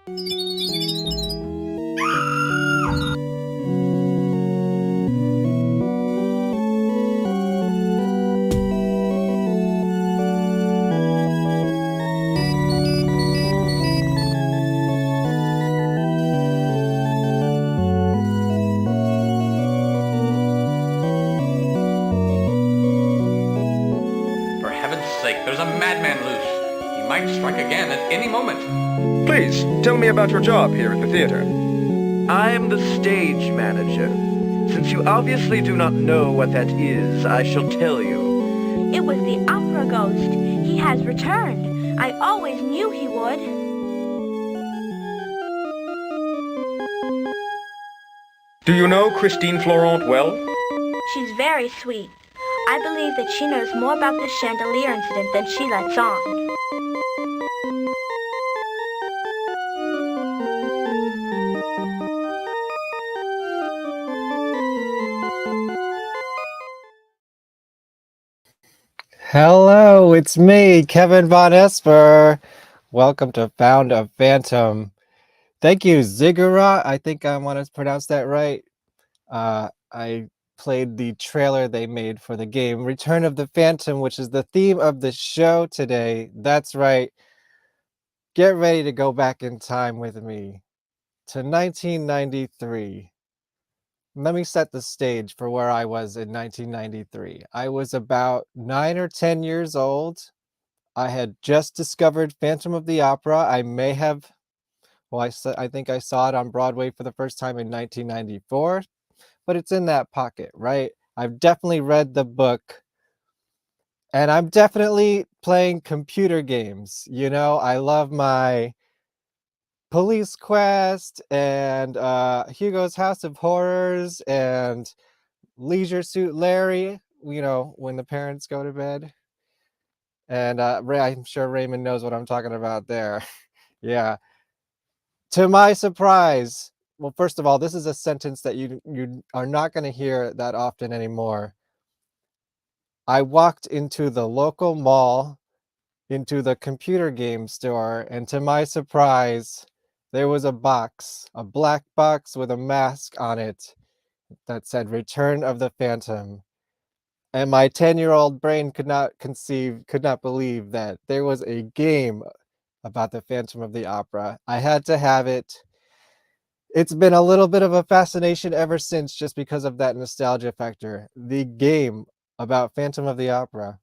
For heaven's sake, there's a madman loose. He might strike again at any moment. Please, tell me about your job here at the theater. I am the stage manager. Since you obviously do not know what that is, I shall tell you. It was the opera ghost. He has returned. I always knew he would. Do you know Christine Florent well? She's very sweet. I believe that she knows more about this chandelier incident than she lets on. Hello, it's me, Kevin Vonesper. Welcome to Found a Phantom. Thank you, Ziggurat. I think I want to pronounce that right. I played the trailer they made for the game Return of the Phantom, which is the theme of the show today. That's right. Get ready to go back in time with me to 1993. Let me set the stage for where I was in 1993. I was about 9 or 10 years old. I had just discovered Phantom of the Opera. I think I saw it on Broadway for the first time in 1994, but it's in that pocket, right? I've definitely read the book, and I'm definitely playing computer games. You know, I love my Police Quest and Hugo's House of Horrors and Leisure Suit Larry, you know, when the parents go to bed. And I'm sure Raymond knows what I'm talking about there. Yeah. To my surprise, well, first of all, this is a sentence that you are not going to hear that often anymore. I walked into the local mall, into the computer game store, and to my surprise, there was a box, a black box with a mask on it that said Return of the Phantom. And my 10-year-old brain could not believe that there was a game about the Phantom of the Opera. I had to have it. It's been a little bit of a fascination ever since, just because of that nostalgia factor. The game about Phantom of the Opera.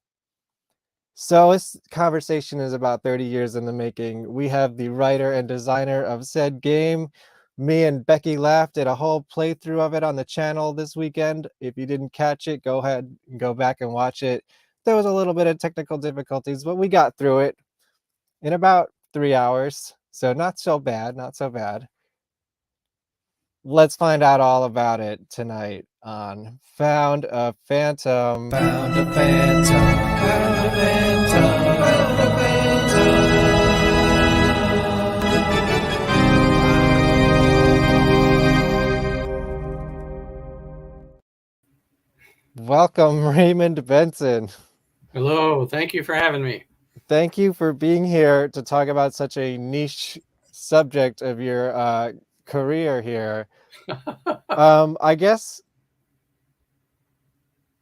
So this conversation is about 30 years in the making. We have the writer and designer of said game. Me and Becky Laugh did a whole playthrough of it on the channel this weekend. If you didn't catch it, go ahead and go back and watch it. There was a little bit of technical difficulties, but we got through it in about 3 hours. So not so bad, not so bad. Let's find out all about it tonight on Found a Phantom. Found a Phantom. Found a Phantom. Found a Phantom. Welcome, Raymond Benson. Hello, thank you for having me. Thank you for being here to talk about such a niche subject of your career here. I guess,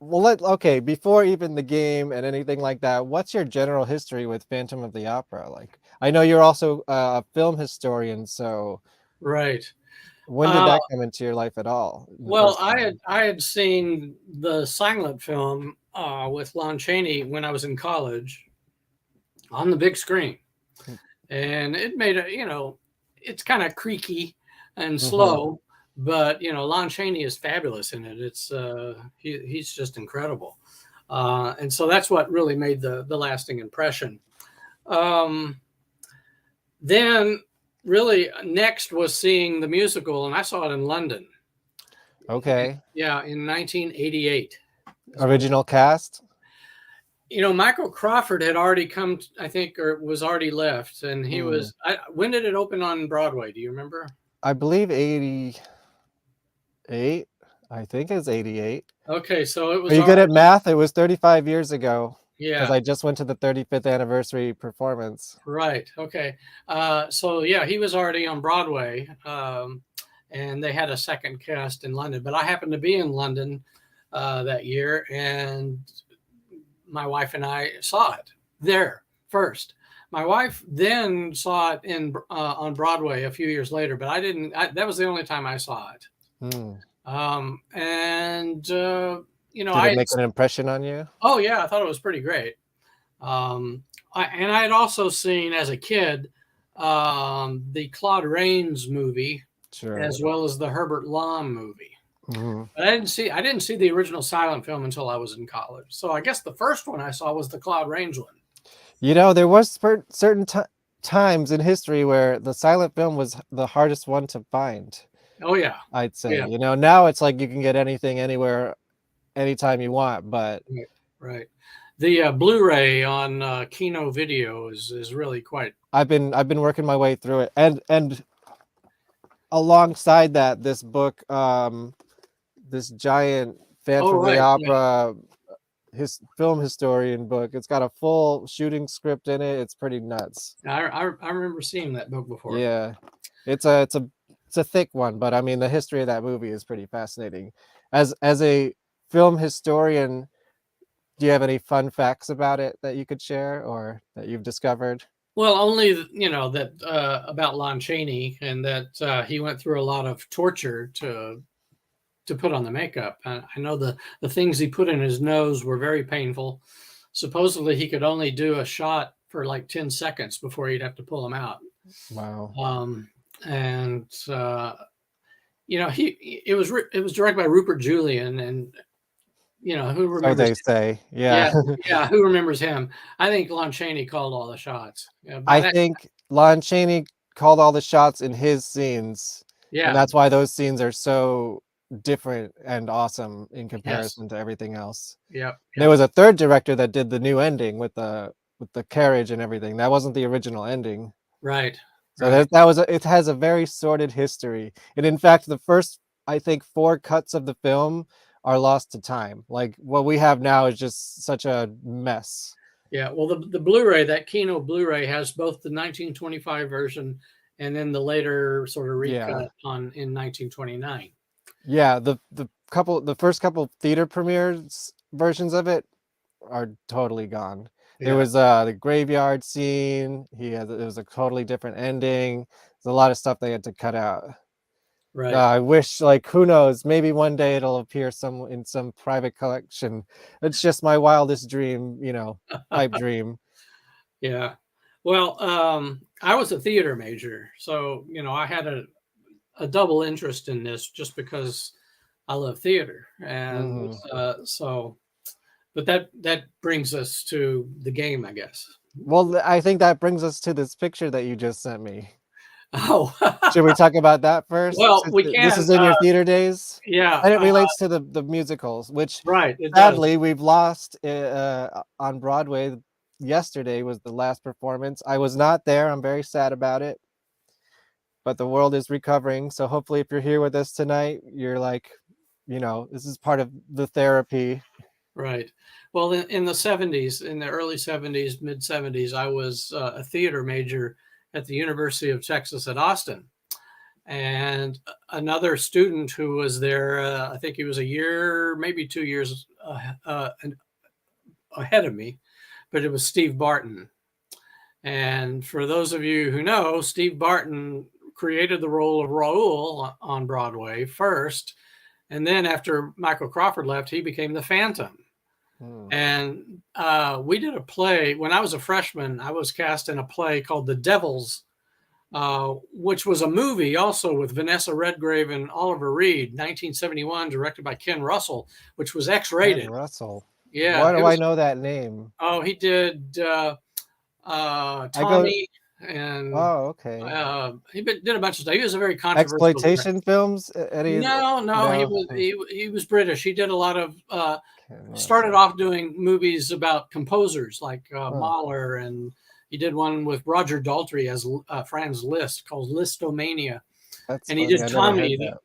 okay, before even the game and anything like that, what's your general history with Phantom of the Opera? Like, I know you're also a film historian, so Right. when did that come into your life at all? Well, I had seen the silent film with Lon Chaney when I was in college on the big screen, and it made it's kind of creaky and slow, but Lon Chaney is fabulous in it. It's he's just incredible, and so that's what really made the lasting impression. Then really next was seeing the musical, and I saw it in London. Okay. Yeah, in 1988. Original cast? Michael Crawford had already come, I think, or was already left, and he was. When did it open on Broadway? Do you remember? I believe 88. I think it's 88. Okay, so it was. Are you good at math? It was 35 years ago. because Yeah. I just went to the 35th anniversary performance. Right. Okay. So yeah, he was already on Broadway, and they had a second cast in London. But I happened to be in London that year, and my wife and I saw it there first. My wife then saw it in on Broadway a few years later, but I didn't. That was the only time I saw it. Hmm. And you know, Did it make an impression on you? oh yeah, I thought it was pretty great. And I had also seen as a kid the Claude Rains movie, Sure. as well as the Herbert Lom movie. Hmm. But I didn't see the original silent film until I was in college. So I guess the first one I saw was the Claude Rains one. You know, there was certain times in history where the silent film was the hardest one to find, Oh yeah, I'd say. yeah, You know, now it's like you can get anything anywhere, anytime you want, but right, right. The Blu-ray on Kino Video is really quite. I've been working my way through it. And alongside that, this book, this giant Oh Phantom of the right, yeah. Opera his film historian book. It's got a full shooting script in it. It's pretty nuts. I remember seeing that book before. Yeah. It's a thick one, but I mean the history of that movie is pretty fascinating. As a film historian, do you have any fun facts about it that you could share or that you've discovered? Well, only that about Lon Chaney, and that he went through a lot of torture to put on the makeup. I know the things he put in his nose were very painful. Supposedly, he could only do a shot for like 10 seconds before he'd have to pull them out. Wow. And it was directed by Rupert Julian, and who So remembers? they say, yeah. Yeah, who remembers him? I think Lon Chaney called all the shots. Yeah, I think Lon Chaney called all the shots in his scenes, and yeah, that's why those scenes are so different and awesome in yes, comparison to everything else. yeah, There was a third director that did the new ending with the carriage and everything. That wasn't the original ending. right, So right. it has a very sordid history. And in fact, the first, I think, 4 cuts of the film are lost to time. Like what we have now is just such a mess. Yeah, well, the Blu-ray, that Kino Blu-ray, has both the 1925 version and then the later sort of recut in 1929. Yeah, the first couple theater premieres versions of it are totally gone. There Yeah, was the graveyard scene. It was a totally different ending. There's a lot of stuff they had to cut out. right. I wish, like, who knows, maybe one day it'll appear in some private collection. It's just my wildest dream, pipe dream. Yeah. Well, I was a theater major, so I had a double interest in this just because I love theater, and Mhm. but that brings us to the game, I guess. Well, I think that brings us to this picture that you just sent me. Oh, Should we talk about that first? well, Since we this can. is in your theater days? Yeah, And it relates to the musicals, which right. It does. sadly we've lost on Broadway. Yesterday was the last performance. I was not there. I'm very sad about it. But the world is recovering. So hopefully if you're here with us tonight, you're like, this is part of the therapy. Right. Well, in the 70s, in the early 70s, mid 70s, I was a theater major at the University of Texas at Austin. And another student who was there, I think he was a year, maybe 2 years ahead of me, but it was Steve Barton. And for those of you who know, Steve Barton created the role of Raoul on Broadway first. And then after Michael Crawford left, he became the Phantom. And we did a play. When I was a freshman, I was cast in a play called The Devils, which was a movie also with Vanessa Redgrave and Oliver Reed, 1971, directed by Ken Russell, which was X-rated. Ken Russell. Yeah. Why do I know that name? Oh, he did Tommy and Oh, okay. he did a bunch of stuff. He was a very controversial Exploitation films? No, he was British. He did a lot of started off doing movies about composers like Mahler, and he did one with Roger Daltrey as Franz Liszt called Listomania. That's and he funny. did I never Tommy. heard that.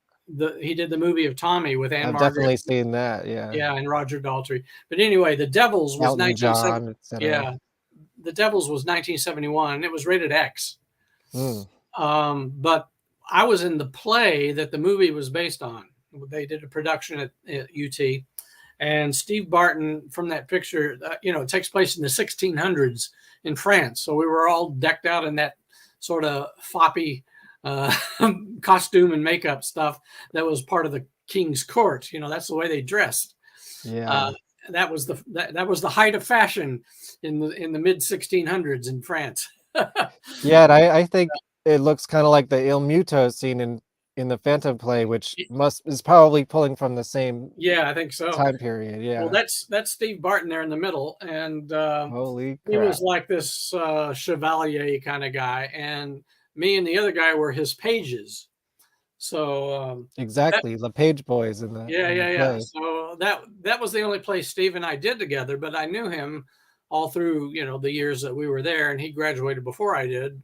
he did the movie of Tommy with Anne I've Margaret. definitely seen that. Yeah. Yeah, and Roger Daltrey. But anyway, The Devils was Elton John, etc. Yeah, The Devils was 1971, and it was rated X. Mm. But I was in the play that the movie was based on. They did a production at UT, and Steve Barton from that picture, it takes place in the 1600s in France. So we were all decked out in that sort of foppy costume and makeup stuff that was part of the king's court. That's the way they dressed. Yeah. That was the height of fashion in the mid 1600s in France. Yeah, and I think it looks kind of like the Il Muto scene in the Phantom play, which is probably pulling from the same I think so time period. Yeah. Well, that's Steve Barton there in the middle, and Holy crap. he was like this chevalier kind of guy, and me and the other guy were his pages. So exactly, the Page Boys in the play. So that was the only play Steve and I did together, but I knew him all through the years that we were there, and he graduated before I did,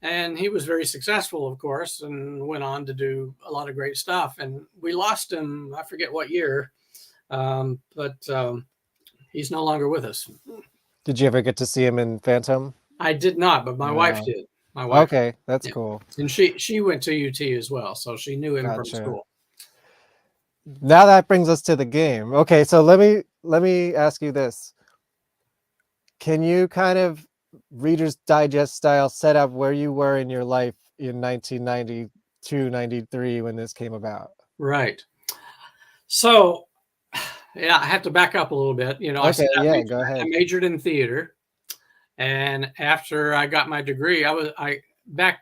and he was very successful, of course, and went on to do a lot of great stuff. And we lost him, I forget what year, but he's no longer with us. Did you ever get to see him in Phantom? I did not, but my wife did. My wife. Okay, that's cool. And she went to UT as well, so she knew him from school. Now that brings us to the game. Okay, so let me ask you this. Can you kind of Reader's Digest style set up where you were in your life in 1992, 93 when this came about? Right. So, yeah, I have to back up a little bit. Go ahead. I majored in theater. And after I got my degree, I back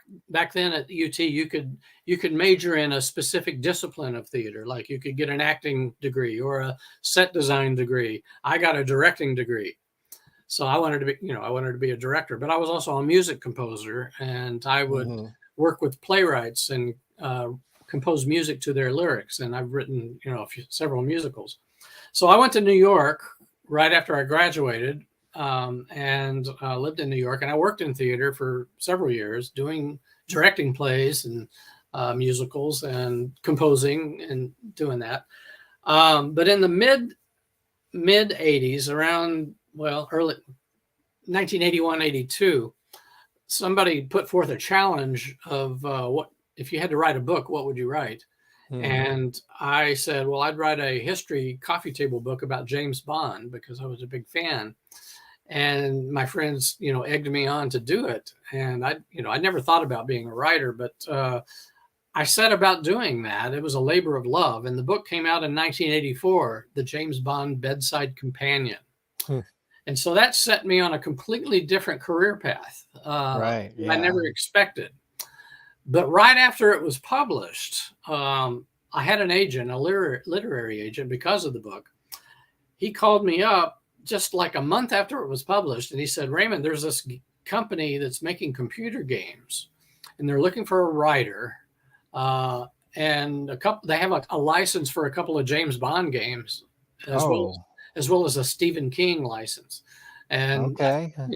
then at UT, you could major in a specific discipline of theater. Like you could get an acting degree or a set design degree. I got a directing degree. So I wanted to be a director, but I was also a music composer, and I would work with playwrights and compose music to their lyrics. And I've written, several musicals. So I went to New York right after I graduated. And lived in New York, and I worked in theater for several years, directing plays and musicals and composing and doing that. But in the mid 80s, around early 1981, 82, somebody put forth a challenge of what if you had to write a book, what would you write? And I said, well, I'd write a history coffee table book about James Bond because I was a big fan. And my friends, egged me on to do it. And I never thought about being a writer, but I set about doing that. It was a labor of love. And the book came out in 1984, The James Bond Bedside Companion. And so that set me on a completely different career path. Right. Yeah. I never expected. But right after it was published, I had an agent, a literary agent, because of the book. He called me up just like a month after it was published, and he said, Raymond, there's this company that's making computer games, and they're looking for a writer, and they have a license for a couple of James Bond games, as well as a Stephen King license. And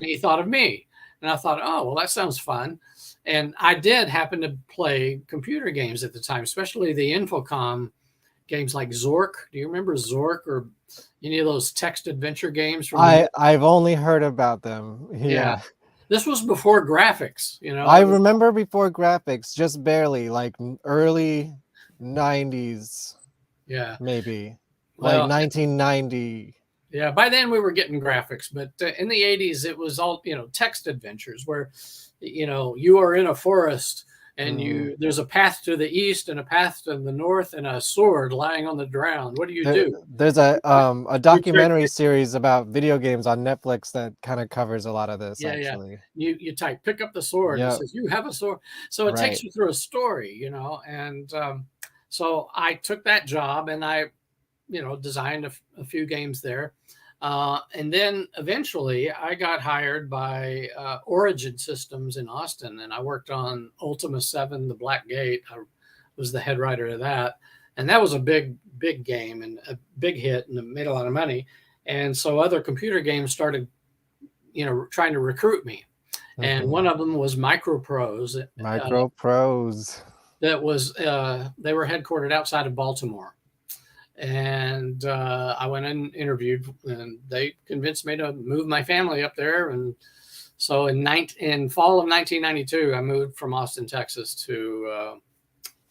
he thought of me, and I thought, oh, well, that sounds fun. And I did happen to play computer games at the time, especially the Infocom games like Zork. Do you remember Zork or any of those text adventure games? I've only heard about them. Yeah. This was before graphics, I remember before graphics, just barely, like early 90s. Yeah. Maybe. Like 1990. Yeah, by then we were getting graphics, but in the 80s it was all, text adventures where, you are in a forest and there's a path to the east and a path to the north and a sword lying on the ground. What do you do? There's a documentary series about video games on Netflix that kind of covers a lot of this. Actually, you type pick up the sword. It says you have a sword, so it takes you through a story, And so I took that job and I, designed a few games there. And then eventually I got hired by Origin Systems in Austin, and I worked on Ultima 7, The Black Gate. I was the head writer of that. And that was a big game and a big hit, and it made a lot of money. And so other computer games started, trying to recruit me. And one of them was Microprose. Microprose. that was they were headquartered outside of Baltimore, and I went and interviewed, and they convinced me to move my family up there. And so in fall of 1992, I moved from Austin, Texas to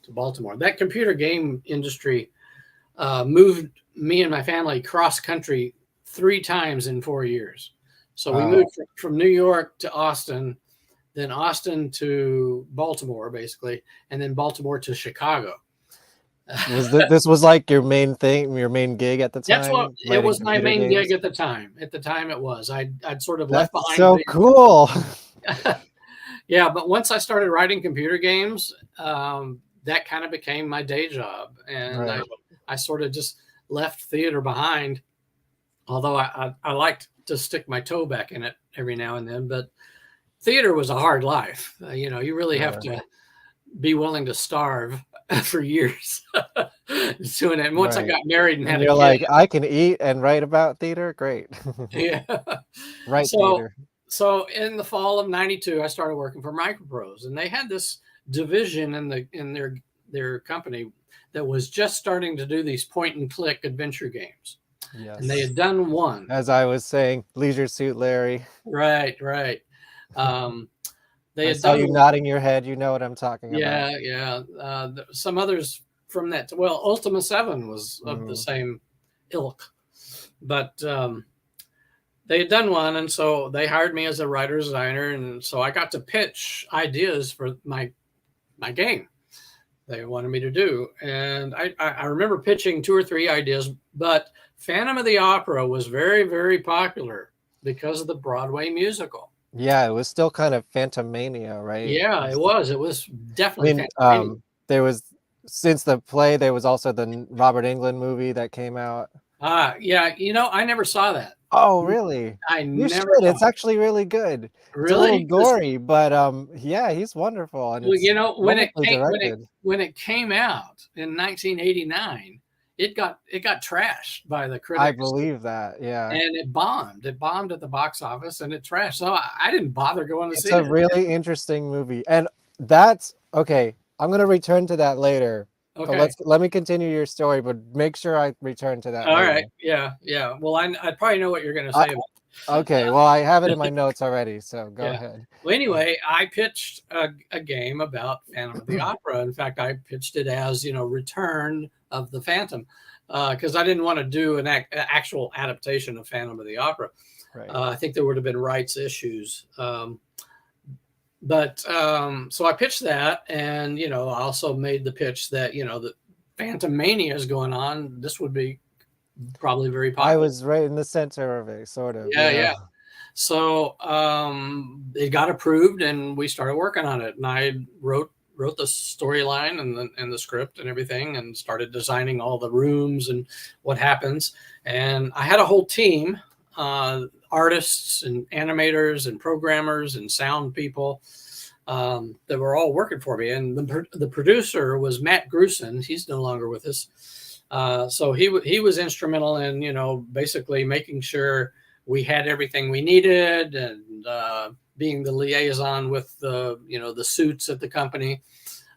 Baltimore. That computer game industry moved me and my family cross country 3 times in 4 years. So we moved from New York to Austin, then Austin to Baltimore, basically, and then Baltimore to Chicago. This was like your main thing, your main gig at the time? That's what it was, my main games? gig at the time. At the time, it was. I'd sort of That's left behind. So cool. Yeah, but once I started writing computer games, that kind of became my day job, and Right. I sort of just left theater behind. Although I liked to stick my toe back in it every now and then, but theater was a hard life. You really have to be willing to starve for years doing it. And once I got married and had a kid, like, I can eat and write about theater. Great. yeah, Right. Theater. So in the fall of '92, I started working for Microprose, and they had this division in their company that was just starting to do these point and click adventure games. Yes. And they had done one. As I was saying, Leisure Suit Larry. Right. They had saw done you nodding your head. You know what I'm talking about. Yeah. Some others from that. Well, Ultima 7 was of the same ilk, but they had done one, and so they hired me as a writer designer, and so I got to pitch ideas for my game they wanted me to do. And I remember pitching 2 or 3 ideas, but Phantom of the Opera was very, very popular because of the Broadway musical. Yeah, it was still kind of Phantomania, right? Yeah, it was. It was definitely. There was, since the play, there was also the Robert Englund movie that came out. Yeah, I never saw that. Oh, really? You should. It's actually really good. Really? It's a little gory, but yeah, he's wonderful. And well, when it came out in 1989, it got trashed by the critics. I believe that, yeah. And it bombed. It bombed at the box office, and it trashed. So I didn't bother going to see it. It's a really interesting movie, and that's okay. I'm gonna return to that later. Okay. Let me continue your story, but make sure I return to that. All later. right. Yeah. Well, I probably know what you're going to say. Okay. Well, I have it in my notes already, so go ahead. Well, anyway, I pitched a game about Phantom of the Opera. In fact, I pitched it as Return of the Phantom, because I didn't want to do an actual adaptation of Phantom of the Opera. Right. I think there would have been rights issues. But so I pitched that, and I also made the pitch that the Phantom Mania is going on. This would be probably very popular. I was right in the center of it, sort of. Yeah. So it got approved, and we started working on it. And I wrote the storyline and the script and everything, and started designing all the rooms and what happens. And I had a whole team. Artists and animators and programmers and sound people that were all working for me. And the producer was Matt Grusin. He's no longer with us. So he was instrumental in, basically making sure we had everything we needed, and being the liaison with the suits at the company.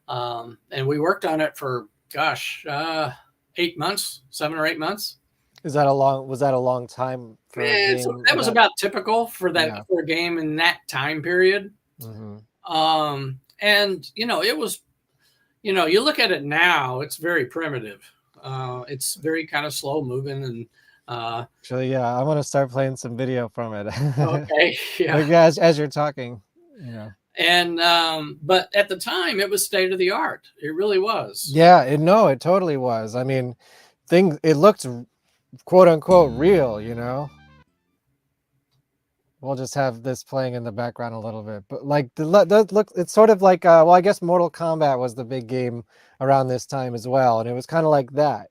And we worked on it for, 8 months, 7 or 8 months. Was that a long time for a game? So that was about typical for for a game in that time period. Mm-hmm. And it was, you look at it now, it's very primitive. It's very kind of slow moving, and actually, I want to start playing some video from it. Okay, yeah. Like as you're talking, And but at the time, it was state of the art. It really was. Yeah, it totally was. I mean, it looked quote unquote real, We'll just have this playing in the background a little bit, but like look, it's sort of like I guess Mortal Kombat was the big game around this time as well, and it was kind of like that,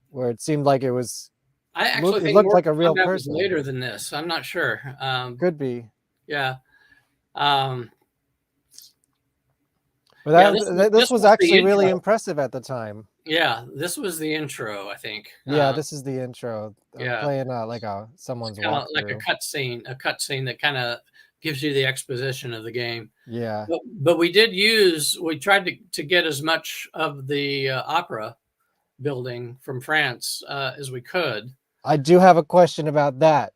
where it seemed like it was. I actually think it looked like a real person. Was later than this, I'm not sure. Could be. Yeah. But this was actually really impressive at the time. Yeah, this was the intro, I think. Yeah, this is the intro. Yeah, playing like someone's walkthrough. Like a cutscene that kind of gives you the exposition of the game. Yeah. But we tried to get as much of the opera building from France as we could. I do have a question about that.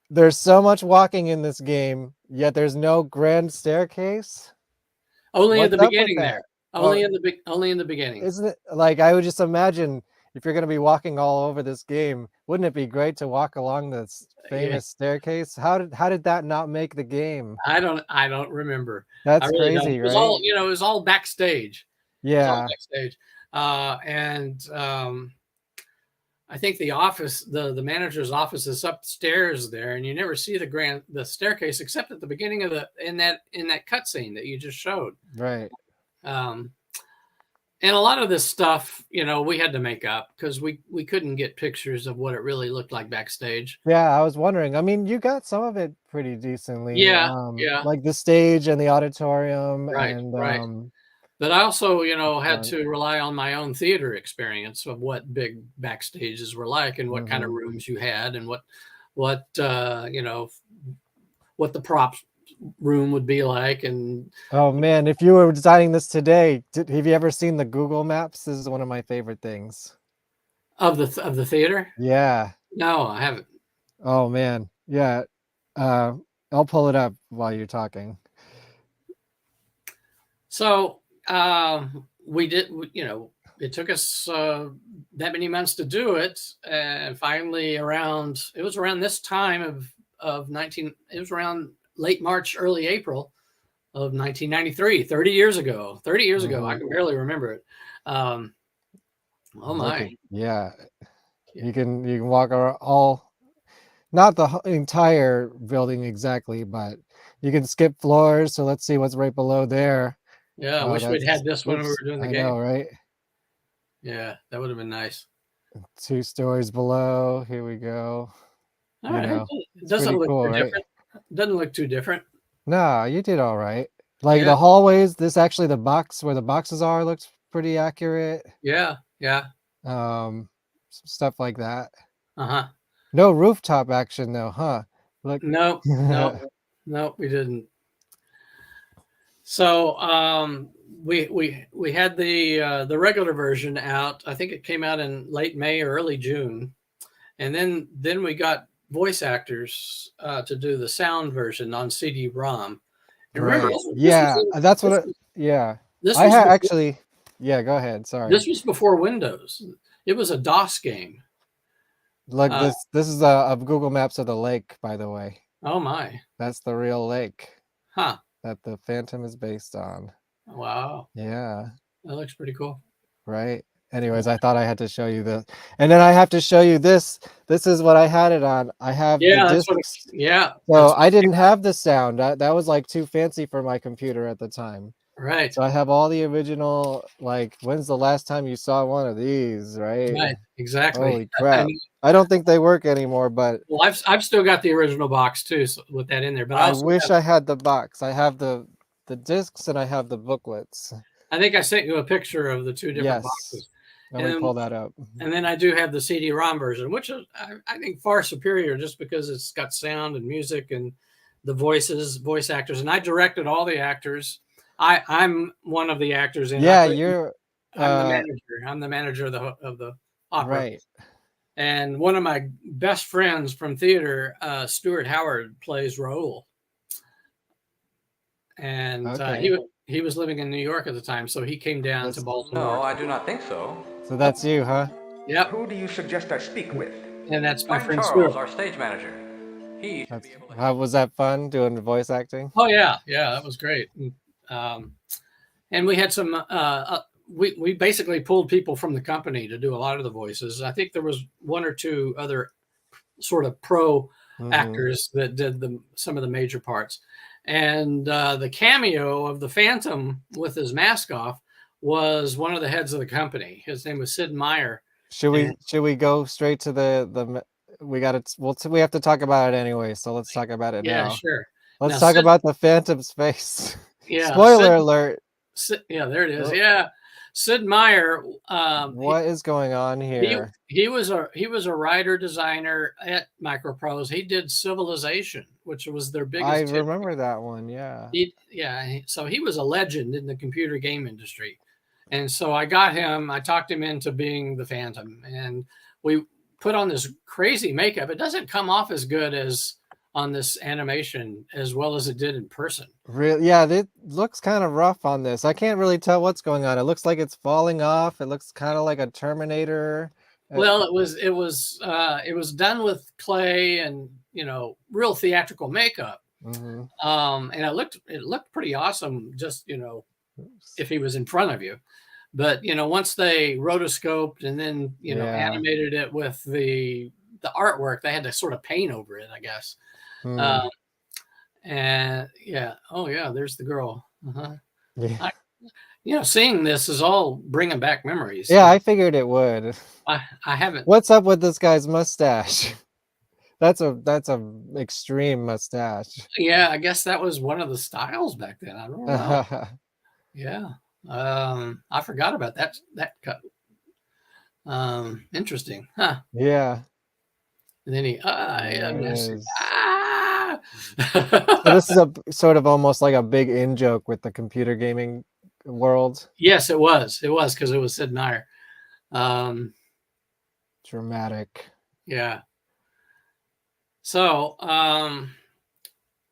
There's so much walking in this game, yet there's no grand staircase. Only in What's the up with beginning that? there. Only in the beginning. Isn't it like, I would just imagine if you're going to be walking all over this game, wouldn't it be great to walk along this famous staircase? How did that not make the game? I don't remember. That's I really don't. crazy, It was right? all, it was all backstage. It was all Yeah. backstage. I think the office, the manager's office is upstairs there, and you never see the staircase except at the beginning of in that cutscene that you just showed. Right. And a lot of this stuff, we had to make up because we couldn't get pictures of what it really looked like backstage. Yeah, I was wondering. I mean, you got some of it pretty decently. Yeah. Like the stage and the auditorium. Right, And right. But I also, had Right. to rely on my own theater experience of what big backstages were like and what kind of rooms you had and what the props room would be like. And oh man, if you were designing this today, have you ever seen the Google Maps? This is one of my favorite things. of the theater. Yeah. No, I haven't. Oh man. Yeah. I'll pull it up while you're talking. So we did, it took us that many months to do it. And finally it was around this time it was around late March, early April of 1993, 30 years ago. I can barely remember it. Oh my. Yeah. You can walk all, not the entire building exactly, but you can skip floors. So let's see what's right below there. Yeah, I wish we'd had this when we were doing the game. I know, right? Yeah, that would have been nice. 2 stories below. Here we go. All right. It doesn't look cool, too right? different. Doesn't look too different. No, you did all right. Like Yeah. the hallways, the box where the boxes are looks pretty accurate. Yeah. Some stuff like that. Uh-huh. No rooftop action though, huh? Look. No, we didn't. So we had the regular version out. I think it came out in late May or early June, and then we got voice actors to do the sound version on CD-ROM. Right. Yeah, that's what. Yeah, This I was had before, actually. Yeah, go ahead. Sorry. This was before Windows. It was a DOS game. Look, this is a Google Maps of the lake, by the way. Oh my! That's the real lake. Huh? That the Phantom is based on. Wow. Yeah. That looks pretty cool. Right. Anyways, I thought I had to show you this, and then I have to show you this. This is what I had it on. I have the That's discs. yeah. So I didn't have the sound. That was like too fancy for my computer at the time. Right. So I have all the original. Like, when's the last time you saw one of these? Right. Right. Exactly. Holy crap! I don't think they work anymore, but Well, I've still got the original box too, so with that in there. But I wish I had the box. I have the discs and I have the booklets. I think I sent you a picture of the 2 different Yes. boxes. Let me pull that up. And then I do have the CD-ROM version, which is I think far superior just because it's got sound and music and the voice actors. And I directed all the actors. I'm one of the actors in. Yeah, I'm the manager. I'm the manager of the opera. Right. And one of my best friends from theater, Stuart Howard, plays Raoul. And he was living in New York at the time, so he came down to Baltimore. No, I do not think so. So that's you, huh? Yep. Who do you suggest I speak with? And that's my I'm friend Charles, Stuart. our stage manager. He should be able to How was that fun doing the voice acting? Oh yeah, that was great. And we had some. We basically pulled people from the company to do a lot of the voices. I think there was 1 or 2 other sort of pro actors that did some of the major parts. And the cameo of the Phantom with his mask off was one of the heads of the company. His name was Sid Meier. Should we go straight to the we have to talk about it anyway, so let's talk about it now. Yeah, sure. Let's Now, talk about the Phantom's face. Yeah. Spoiler alert. Yeah, there it is. Yeah. Sid Meier. What is going on He here? he was a writer designer at Microprose. He did Civilization, which was their I biggest hit. remember that one. Yeah. So he was a legend in the computer game industry, and so I got him. I talked him into being the Phantom, and we put on this crazy makeup. It doesn't come off as good as on this animation as well as it did in person. Really? Yeah, it looks kind of rough on this. I can't really tell what's going on. It looks like it's falling off. It looks kind of like a Terminator. Well, it was done with clay and real theatrical makeup, Mhm. and it looked pretty awesome. Just if he was in front of you, but once they rotoscoped and then Yeah. animated it with the artwork, they had to sort of paint over it, I guess. Hmm. And yeah, oh yeah, there's the girl. Yeah. Seeing this is all bringing back memories. Yeah, I figured it would. I haven't. What's up with this guy's mustache? That's a extreme mustache. Yeah, I guess that was one of the styles back then. I don't know. Yeah. I forgot about that cut. Interesting. Huh. Yeah. And then he Yes. So So this is a sort of almost like a big in joke with the computer gaming world. yes, it was because it was Sid Meier. Dramatic. Yeah. So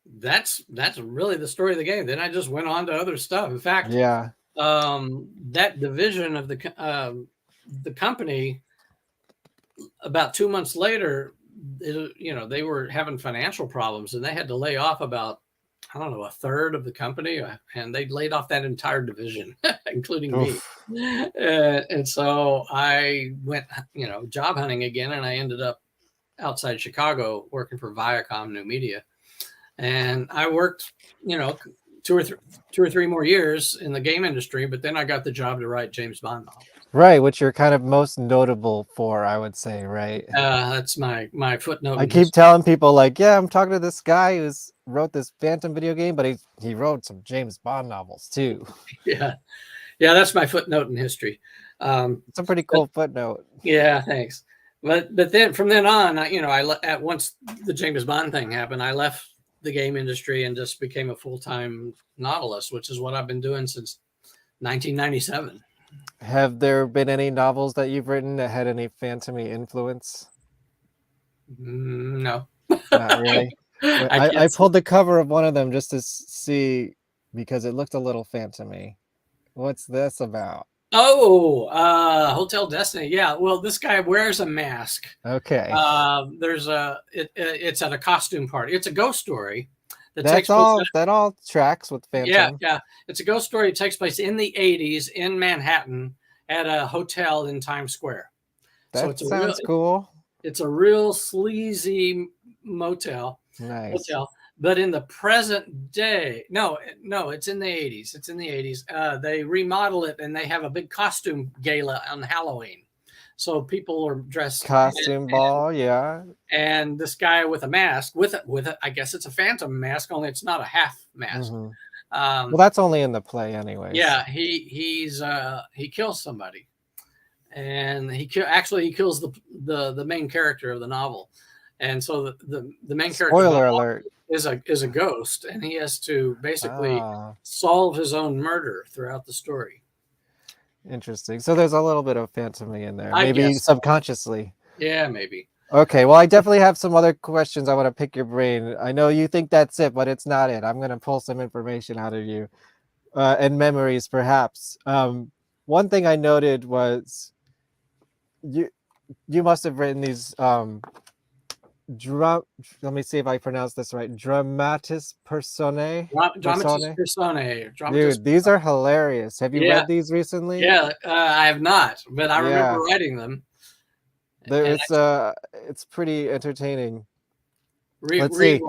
that's really the story of the game. Then I just went on to other stuff. In fact, Yeah. that division of the company, about 2 months later, they were having financial problems and they had to lay off about, I don't know, a third of the company, and they laid off that entire division, including Oof. me. And so I went, job hunting again, and I ended up outside Chicago working for Viacom New Media. And I worked, 2 or 3 more years in the game industry, but then I got the job to write James Bond novels. Right, which you're kind of most notable for, I would say, right? That's my footnote. I keep telling people, like, yeah, I'm talking to this guy who's wrote this Phantom video game, but he wrote some James Bond novels too. Yeah, that's my footnote in history. It's a pretty cool footnote. Yeah, thanks. But then from then on, once the James Bond thing happened, I left the game industry and just became a full-time novelist, which is what I've been doing since 1997. Have there been any novels that you've written that had any Phantom-y influence? No. Not really. I pulled the cover of one of them just to see, because it looked a little Phantom-y. What's this about? Oh, Hotel Destiny. Yeah. Well, this guy wears a mask. Okay. It's at a costume party. It's a ghost story. That all tracks with Phantom. Yeah. It's a ghost story. It takes place in the 80s in Manhattan at a hotel in Times Square. That sounds cool. It's a real sleazy motel. Nice. Hotel. But in the present day, no, it's in the 80s. It's in the 80s. They remodel it and they have a big costume gala on Halloween. So people are dressed costume ball, yeah. And this guy with a mask, with it, I guess it's a Phantom mask, only it's not a half mask. Mm-hmm. Well, that's only in the play, anyway. Yeah, he kills somebody, and he kills the main character of the novel, and so the main character. Spoiler alert. Is a ghost, and he has to basically solve his own murder throughout the story. Interesting. So there's a little bit of Phantom in there, I maybe guess so. Subconsciously. Yeah, maybe. Okay, well, I definitely have some other questions. I want to pick your brain. I know you think that's it, but it's not it. I'm going to pull some information out of you, and memories, perhaps. One thing I noted was you must have written these let me see if I pronounce this right. Dramatis personae. Dramatis personae. Dude, these are hilarious. Have you read these recently? Yeah, I have not, but I remember writing them. It's pretty entertaining. Let's see.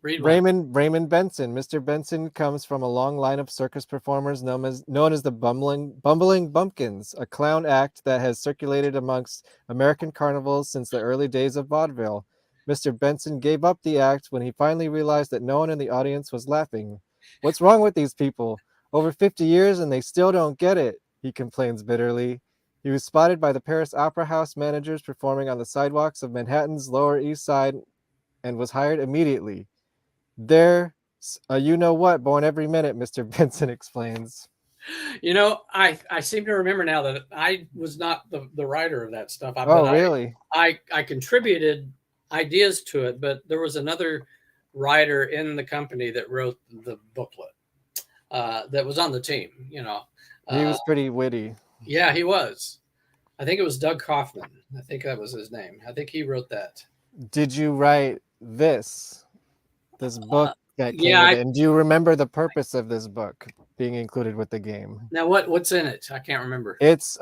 Raymond Benson. Mr. Benson comes from a long line of circus performers known as the Bumbling Bumpkins, a clown act that has circulated amongst American carnivals since the early days of vaudeville. Mr. Benson gave up the act when he finally realized that no one in the audience was laughing. What's wrong with these people? Over 50 years and they still don't get it. he complains bitterly. He was spotted by the Paris Opera House managers performing on the sidewalks of Manhattan's Lower East Side and was hired immediately. There's a you-know-what born every minute, Mr. Benson explains. You know, I seem to remember now that I was not the writer of that stuff. Oh, really? I contributed ideas to it, but there was another writer in the company that wrote the booklet that was on the team, you know. He was pretty witty. Yeah, he was. I think it was Doug Kaufman. I think that was his name. I think he wrote that. Did you write this book that came yeah, with it? And do you remember the purpose of this book being included with the game? Now what's in it? I can't remember. It's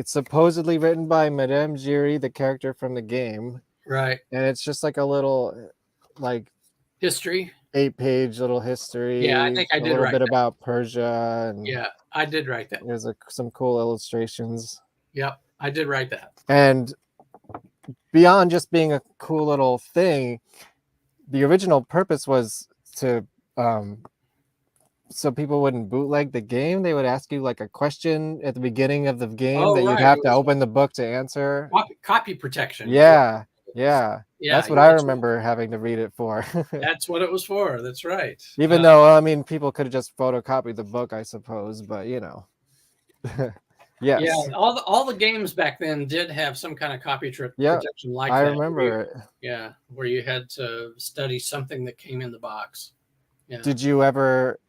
supposedly written by Madame Giry, the character from the game. Right. And it's just like a little like history. 8-page little history. Yeah, I think I did a little write bit that. about Persia. And yeah, I did write that. There's some cool illustrations. Yep, I did write that. And beyond just being a cool little thing, the original purpose was to so people wouldn't bootleg the game. They would ask you like a question at the beginning of the game that you'd have to open the book to answer. Copy protection. Yeah. That's what I remember having to read it for. That's what it was for. That's right. Even though, I mean, people could have just photocopied the book, I suppose, but you know. Yes. Yeah, all the games back then did have some kind of copy protection like that. I remember it. Yeah, where you had to study something that came in the box. Yeah. Did you ever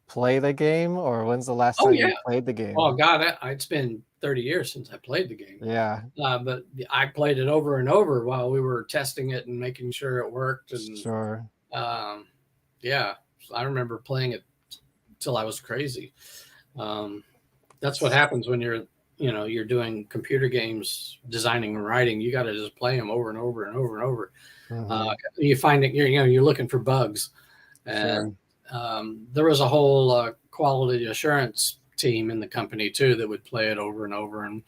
play the game, or when's the last time you played the game? Oh God, it's been 30 years since I played the game. Yeah. But I played it over and over while we were testing it and making sure it worked. And sure. Yeah, I remember playing it till I was crazy. That's what happens when you're doing computer games, designing and writing. You got to just play them over and over and over and over. Mm-hmm. You find that you're looking for bugs, and there was a whole quality assurance team in the company too that would play it over and over, and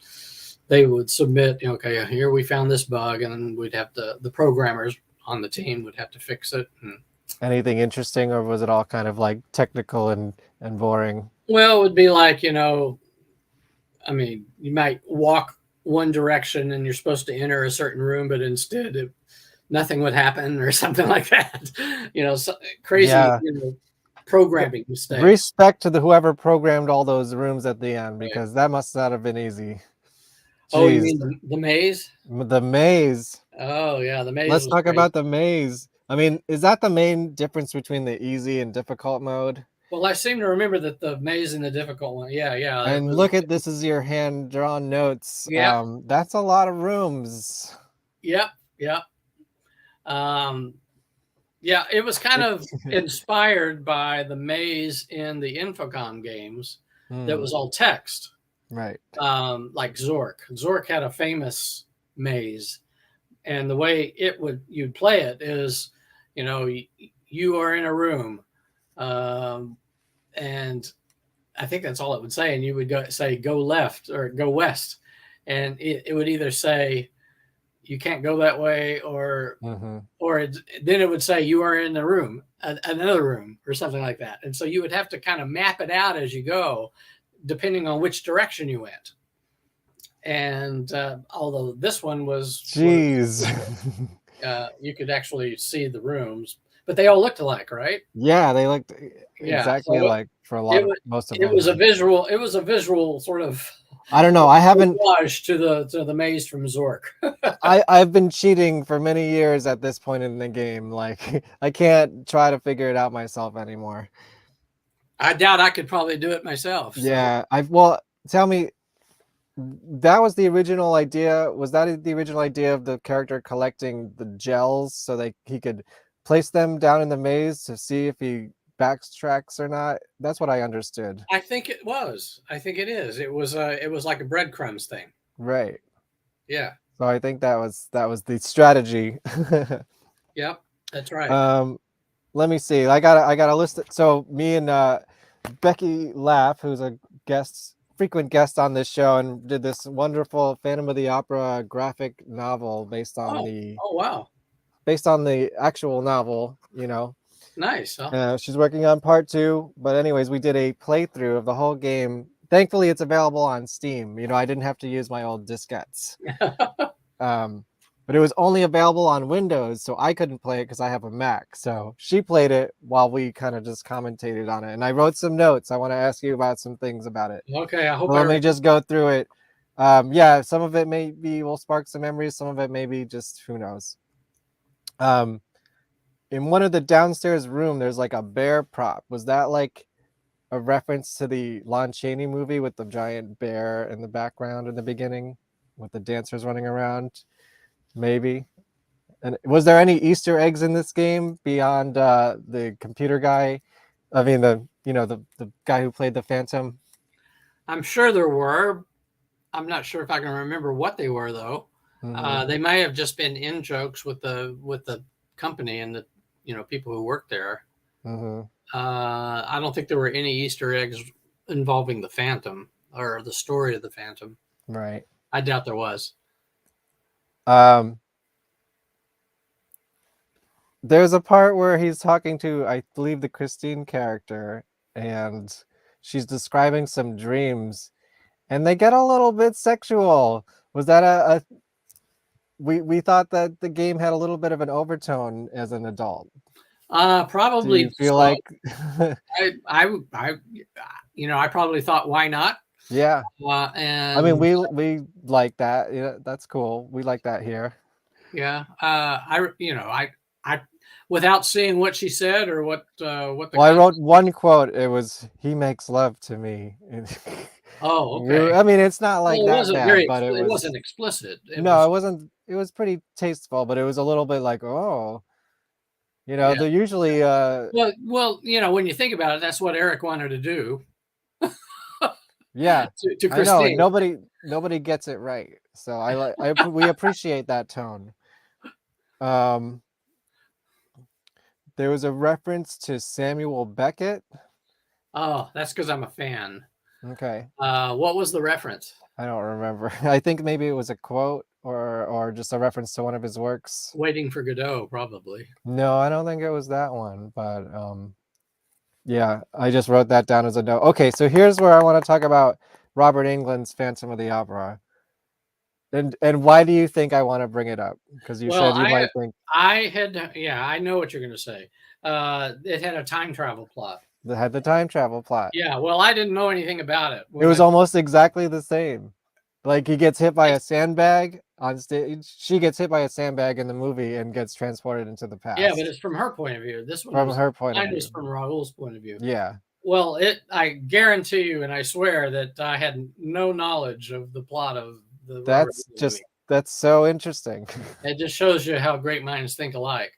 they would submit, okay, here we found this bug, and then we'd have the programmers on the team would have to fix it. And anything interesting, or was it all kind of like technical and boring? Well, it would be like, I mean, you might walk one direction and you're supposed to enter a certain room, but instead nothing would happen or something like that. Crazy programming mistakes. Respect to whoever programmed all those rooms at the end, because that must not have been easy. Jeez. Oh, you mean the maze? The maze. Oh, yeah, the maze. Let's talk about the maze. I mean, is that the main difference between the easy and difficult mode? Well, I seem to remember that the maze and the difficult one. Yeah. And look at this is your hand-drawn notes. Yeah. That's a lot of rooms. Yep. It was kind of inspired by the maze in the Infocom games that was all text. Right. Like Zork. Zork had a famous maze. And the way you'd play it is, you are in a room. And I think that's all it would say. And you would go left or go west. And it would either say, you can't go that way, or then it would say you are in the room, another room, or something like that. And so you would have to kind of map it out as you go, depending on which direction you went. And although this one was, you could actually see the rooms, but they all looked alike, right? Yeah, they looked exactly alike for most of them. It was a visual sort of. I don't know. I haven't watched to the maze from Zork. I've been cheating for many years at this point in the game. Like, I can't try to figure it out myself anymore. I doubt I could probably do it myself. So. Yeah. Tell me, that was the original idea. Was that the original idea of the character collecting the gels so he could place them down in the maze to see if he backtracks or not? That's what I understood. I think it was. I think it is. It was like a breadcrumbs thing. Right. Yeah. So I think that was the strategy. Yep, that's right. Let me see. I got a list. So me and Becky Laff, who's a frequent guest on this show, and did this wonderful Phantom of the Opera graphic novel based on based on the actual novel, Nice. Huh? She's working on part 2, but anyways, we did a playthrough of the whole game thankfully it's available on Steam. You know, I didn't have to use my old diskettes. But it was only available on Windows, so I couldn't play it because I have a Mac. So she played it while we kind of just commentated on it. And I wrote some notes. I want to ask you about some things about it. Okay, I hope Well, let me just go through it. Yeah, some of it maybe will spark some memories. Some of it maybe just who knows. In one of the downstairs room, there's like a bear prop. Was that like a reference to the Lon Chaney movie with the giant bear in the background in the beginning with the dancers running around? Maybe. And was there any Easter eggs in this game beyond the computer guy? I mean, the guy who played the Phantom. I'm sure there were. I'm not sure if I can remember what they were though. Mhm. They may have just been in jokes with the company and the people who work there. Mhm. I don't think there were any Easter eggs involving the Phantom or the story of the Phantom. Right. I doubt there was. There's a part where he's talking to, I believe, the Christine character, and she's describing some dreams, and they get a little bit sexual. Was that a we thought that the game had a little bit of an overtone as an adult. Do Probably you feel so. like I probably thought, why not? yeah. I mean, And we like that. Yeah, that's cool. We like that here. yeah, I without seeing what she said or what the Well, I wrote one quote. It was, "He makes love to me." Oh, okay. I mean, it's not like Well, it that wasn't bad, but it it was. wasn't explicit. It No, was it wasn't. It was pretty tasteful, but it was a little bit like, oh, yeah. they're usually Well, when you think about it, that's what Eric wanted to do yeah, to I know, and Christine. nobody gets it right. So we appreciate that tone. Um, there was a reference to Samuel Beckett. Oh, that's because I'm a fan. Okay, What was the reference? I don't remember. I think maybe it was a quote or just a reference to one of his works. Waiting for Godot, probably. No, I don't think it was that one, but yeah, I just wrote that down as a note. Okay, so here's where I want to talk about Robert Englund's Phantom of the Opera. And why do you think I want to bring it up? Because you Well, said you might think I know what you're going to say. It had a time travel plot. that had the time travel plot. Yeah, well, I didn't know anything about it It when was almost exactly the same. Like he gets hit by a sandbag on stage. She gets hit by a sandbag in the movie and gets transported into the yeah, but past it's from her point of view. This one from was her point of mine was view. from Raul's point of view. Yeah, Well, I guarantee you, and I swear that I had no knowledge of the plot of the Robert movie. that's so interesting. It just shows you how great minds think alike.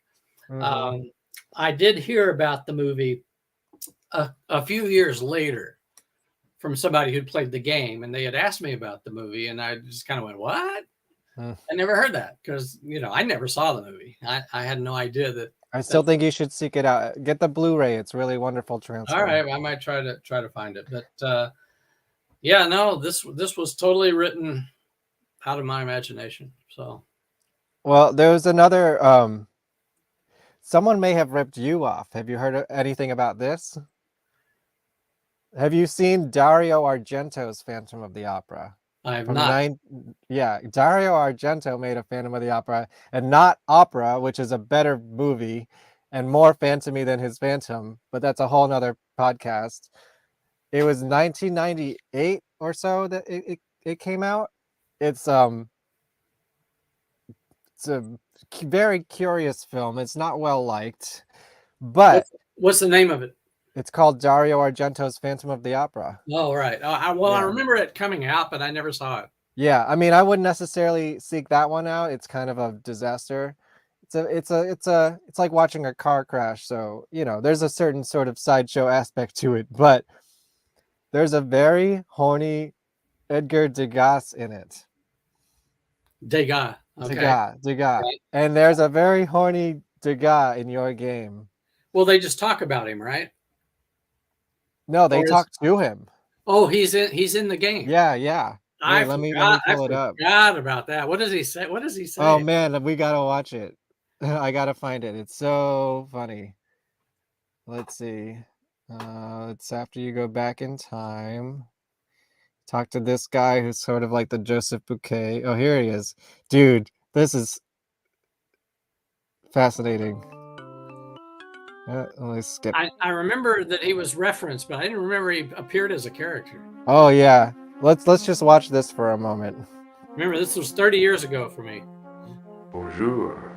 Mhm. I did hear about the movie a few years later from somebody who'd played the game, and they had asked me about the movie, and I just kind of went, "What?" Mm. I never heard that because I never saw the movie. I had no idea that. I still think you should seek it out. Get the Blu-ray. It's really wonderful All transfer. right, I might try to find it, but yeah, no, this was totally written out of my imagination. So Well, there was another someone may have ripped you off. Have you heard anything about this? Have you seen Dario Argento's Phantom of the Opera? I have From not. yeah, Dario Argento made a Phantom of the Opera, and not Opera, which is a better movie and more phantomy than his Phantom, but that's a whole nother podcast. It was 1998 or so that it came out. It's it's a very curious film. It's not well liked, but What's the name of it? it's called Dario Argento's Phantom of the Opera. Oh, right. I Yeah. remember it coming out, but I never saw it. Yeah, I mean, I wouldn't necessarily seek that one out. It's kind of a disaster. It's like watching a car crash. So, there's a certain sort of sideshow aspect to it, but there's a very horny Edgar Degas in it. Degas. Okay. Degas. Right. And there's a very horny Degas in your game. Well, they just talk about him, right? No, they Or is- talk to him. Oh, he's in the game. Yeah, yeah. I Wait, let me forgot. pull it up. Forgot about that. What does he say? What does he say? Oh man, we gotta watch it. I gotta find it. It's so funny. Let's see. It's after you go back in time. Talk to this guy who's sort of like the Joseph Bouquet. Oh, here he is. Dude, this is fascinating. Let me skip. I remember that he was referenced, but I didn't remember he appeared as a character. Oh yeah. Let's just watch this for a moment. Remember, this was 30 years ago for me. Bonjour.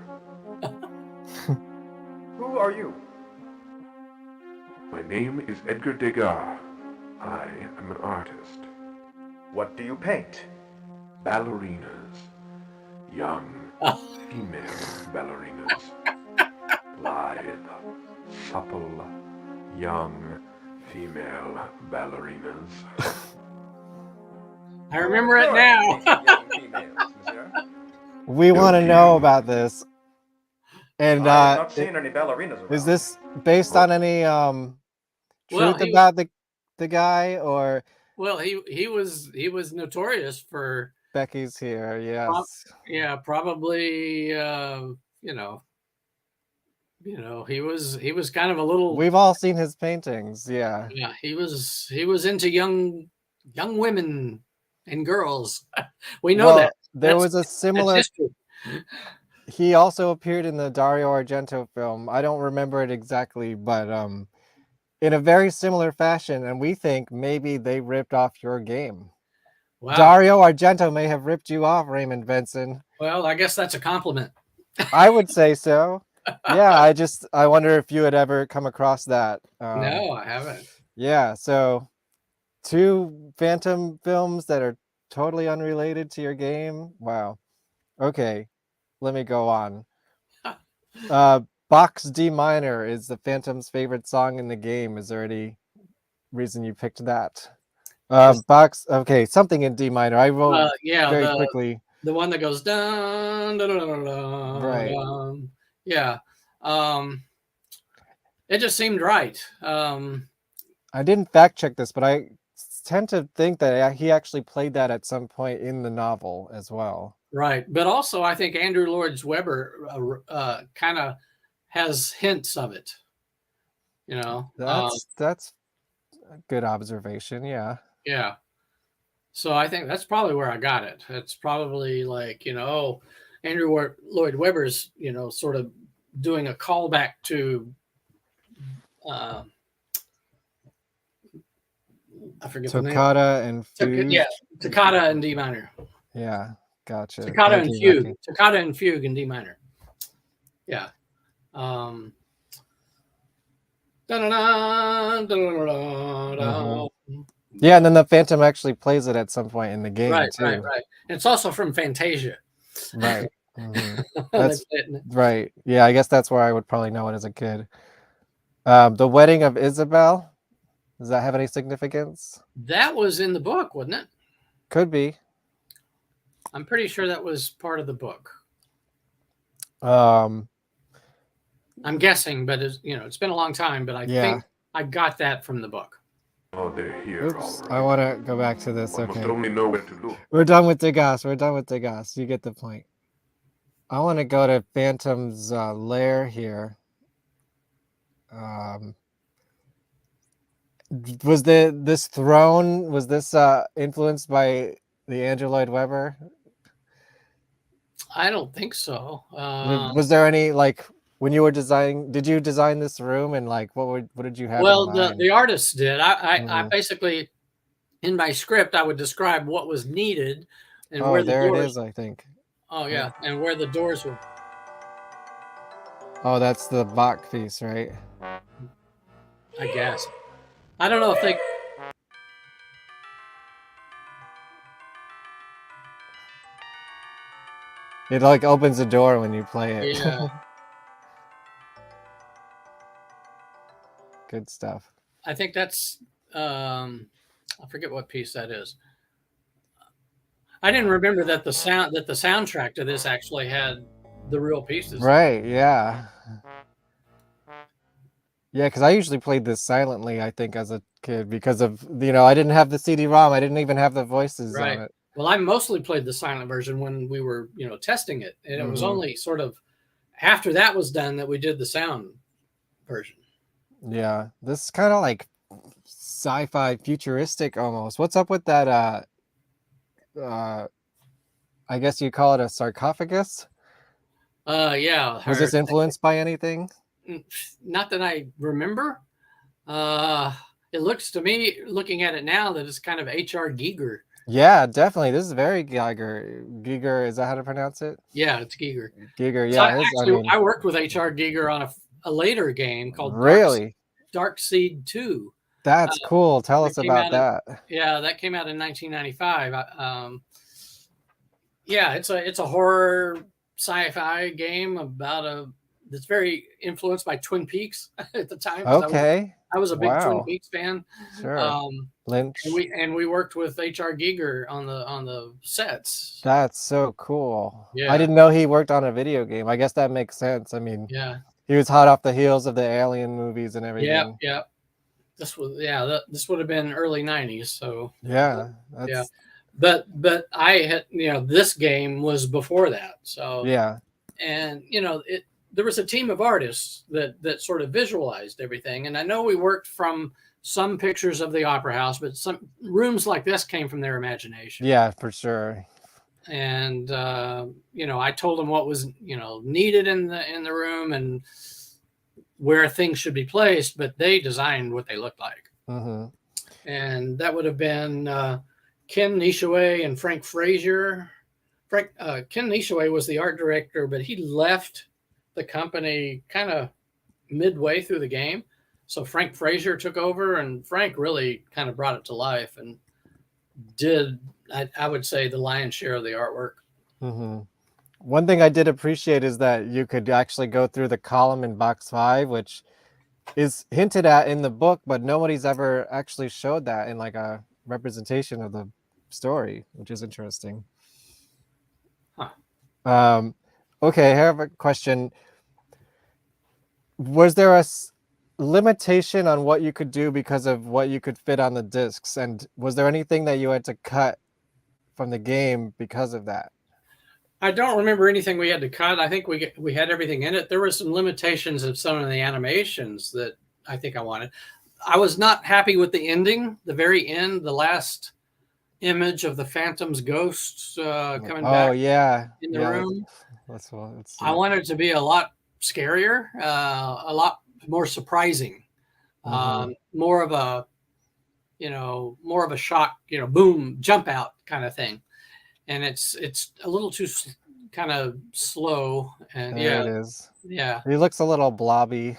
Who are you? My name is Edgar Degas. I am an artist. What do you paint? Ballerinas. Young, female ballerinas. Lithe, supple, young, female ballerinas. I remember it now. Young females, monsieur. We want to know about this. And I have not seen any ballerinas around. is this based on any truth about the guy, or Well, he was notorious for Becky's here? Yes. probably he was kind of a little. We've all seen his paintings. Yeah. Yeah, he was into young women and girls. We know Well, that. there That's- was a that's similar. history. He also appeared in the Dario Argento film. I don't remember it exactly, but in a very similar fashion, and we think maybe they ripped off your game. Wow. Dario Argento may have ripped you off, Raymond Benson. Well, I guess that's a compliment. I would say so. Yeah, I wonder if you had ever come across that. No, I haven't. Yeah, so 2 Phantom films that are totally unrelated to your game. Wow. Okay, let me go on. Bach's D minor is the Phantom's favorite song in the game. Is there any reason you picked that? Bach's, okay, something in D minor. I wrote very quickly. The one that goes dun dun dun dun dun. Right. Dun. Yeah. It just seemed right. I didn't fact check this, but I tend to think that he actually played that at some point in the novel as well. Right. But also, I think Andrew Lloyd Webber kind of has hints of it. That's a good observation. Yeah. Yeah. So I think that's probably where I got it. It's probably like, Andrew Lloyd Webber's, sort of doing a callback to, I forget the name. Toccata and Fugue. Yeah, Toccata and D minor. Yeah, gotcha. Toccata Thank and you, Fugue. Becky. Toccata and Fugue in D minor. Yeah. Yeah, and then the Phantom actually plays it at some point in the game Right, too. right. And it's also from Fantasia. Right. Mhm. That's That's right. Yeah, I guess that's where I would probably know it as a kid. The Wedding of Isabel. Does that have any significance? That was in the book, wasn't it? Could be. I'm pretty sure that was part of the book. Um, I'm guessing, but it's been a long time, but I think I got that from the book. Oh, they're here. oops, All right. I want to go back to this. One must Okay. only know where to look. We're done with Degas. We're done with Degas. You get the point. I want to go to Phantom's lair here. Was this throne, was this influenced by the Andrew Lloyd Webber? I don't think so. Was there any, like, when you were designing, did you design this room, and like what did you have Well, in mind? the artists did. I basically, in my script, I would describe what was needed and where the there doors. it is, I think. Oh yeah, and where the doors were. Oh, that's the Bach piece, right? I guess. I don't know if they. It like opens the door when you play it. Yeah. Good stuff. I think that's. I forget what piece that is. I didn't remember that the soundtrack to this actually had the real pieces. Right, yeah. Yeah, because I usually played this silently, I think, as a kid, because of, I didn't have the CD-ROM. I didn't even have the voices Right. on it. Well, I mostly played the silent version when we were, testing it. And it was only sort of after that was done that we did the sound version. Yeah, this is kind of like sci-fi futuristic almost. What's up with that? I guess you call it a sarcophagus. Yeah. Was this influenced by anything? Not that I remember. It looks to me, looking at it now, that it's kind of H.R. Giger. Yeah, definitely. This is very Giger. Giger, is that how to pronounce it? Yeah, it's Giger. Giger, So yeah. I worked with H.R. Giger on a later game called Really? Dark Seed 2. That's cool. Tell us about that. That came out in 1995. Yeah, it's a horror sci-fi game that's very influenced by Twin Peaks at the time. Okay. I was a big Twin Peaks fan. Sure. Lynch. And we worked with H.R. Giger on the sets. That's so cool. Yeah. I didn't know he worked on a video game. I guess that makes sense. I mean, yeah, he was hot off the heels of the Alien movies and everything. Yeah. This would have been early 90s. So yeah. But I had, this game was before that. So yeah. And there was a team of artists that sort of visualized everything. And I know we worked from some pictures of the Opera House, but some rooms like this came from their imagination. Yeah, for sure. And I told them what was needed in the room and where things should be placed, but they designed what they looked like. Mm-hmm. And that would have been Ken Nishaway and Frank Frazier. Ken Nishaway was the art director, but he left the company kind of midway through the game. So Frank Frazier took over, and Frank really kind of brought it to life and did, I would say, the lion's share of the artwork. Mm-hmm. One thing I did appreciate is that you could actually go through the column in box 5, which is hinted at in the book, but nobody's ever actually showed that in like a representation of the story, which is interesting. Huh. Okay, I have a question. Was there a limitation on what you could do because of what you could fit on the discs? And was there anything that you had to cut from the game because of that? I don't remember anything we had to cut. I think we had everything in it. There were some limitations of some of the animations that I think I wanted. I was not happy with the ending, the very end, the last image of the Phantom's ghost coming back. Oh, yeah. In the room. Let's I wanted it to be a lot scarier, a lot more surprising, more of a shock, boom, jump out kind of thing. And it's a little too kind of slow. And there it is. Yeah. He looks a little blobby.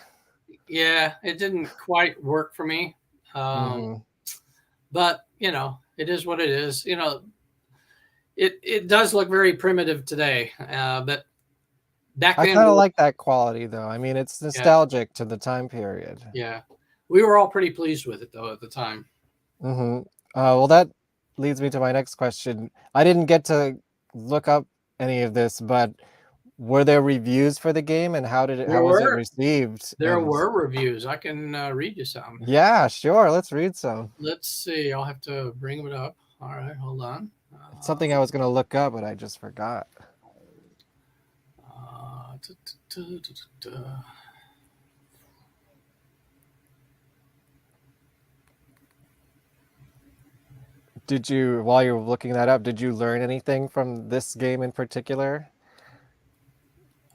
Yeah, it didn't quite work for me. But, it is what it is. It does look very primitive today. But back then, I kind of like that quality, though. I mean, it's nostalgic to the time period. Yeah. We were all pretty pleased with it, though, at the time. Mm-hmm. Well, that leads me to my next question. I didn't get to look up any of this, but were there reviews for the game, and how was it received? There were reviews. I can read you some. Yeah, sure. Let's read some. Let's see. I'll have to bring it up. All right, hold on. It's something I was going to look up, but I just forgot. Did you, while you were looking that up, did you learn anything from this game in particular?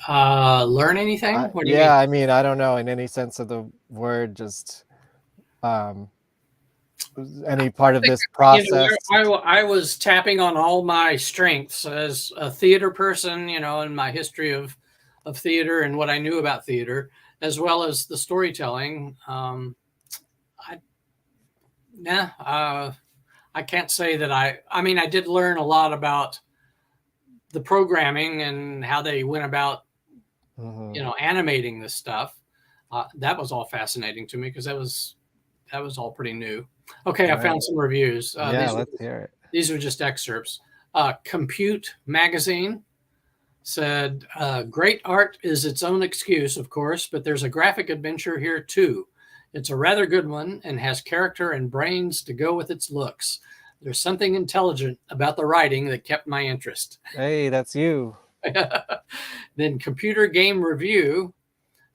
Learn anything? What do you mean? I mean, I don't know, in any sense of the word, just any part of this process. I was tapping on all my strengths as a theater person, in my history of theater and what I knew about theater, as well as the storytelling. I can't say that I did learn a lot about the programming and how they went about, animating this stuff. That was all fascinating to me because that was all pretty new. Okay, I found some reviews. Let's hear it. These are just excerpts. Compute Magazine said, great art is its own excuse, of course, but there's a graphic adventure here too. It's a rather good one and has character and brains to go with its looks. There's something intelligent about the writing that kept my interest. Hey, that's you. Then Computer Game Review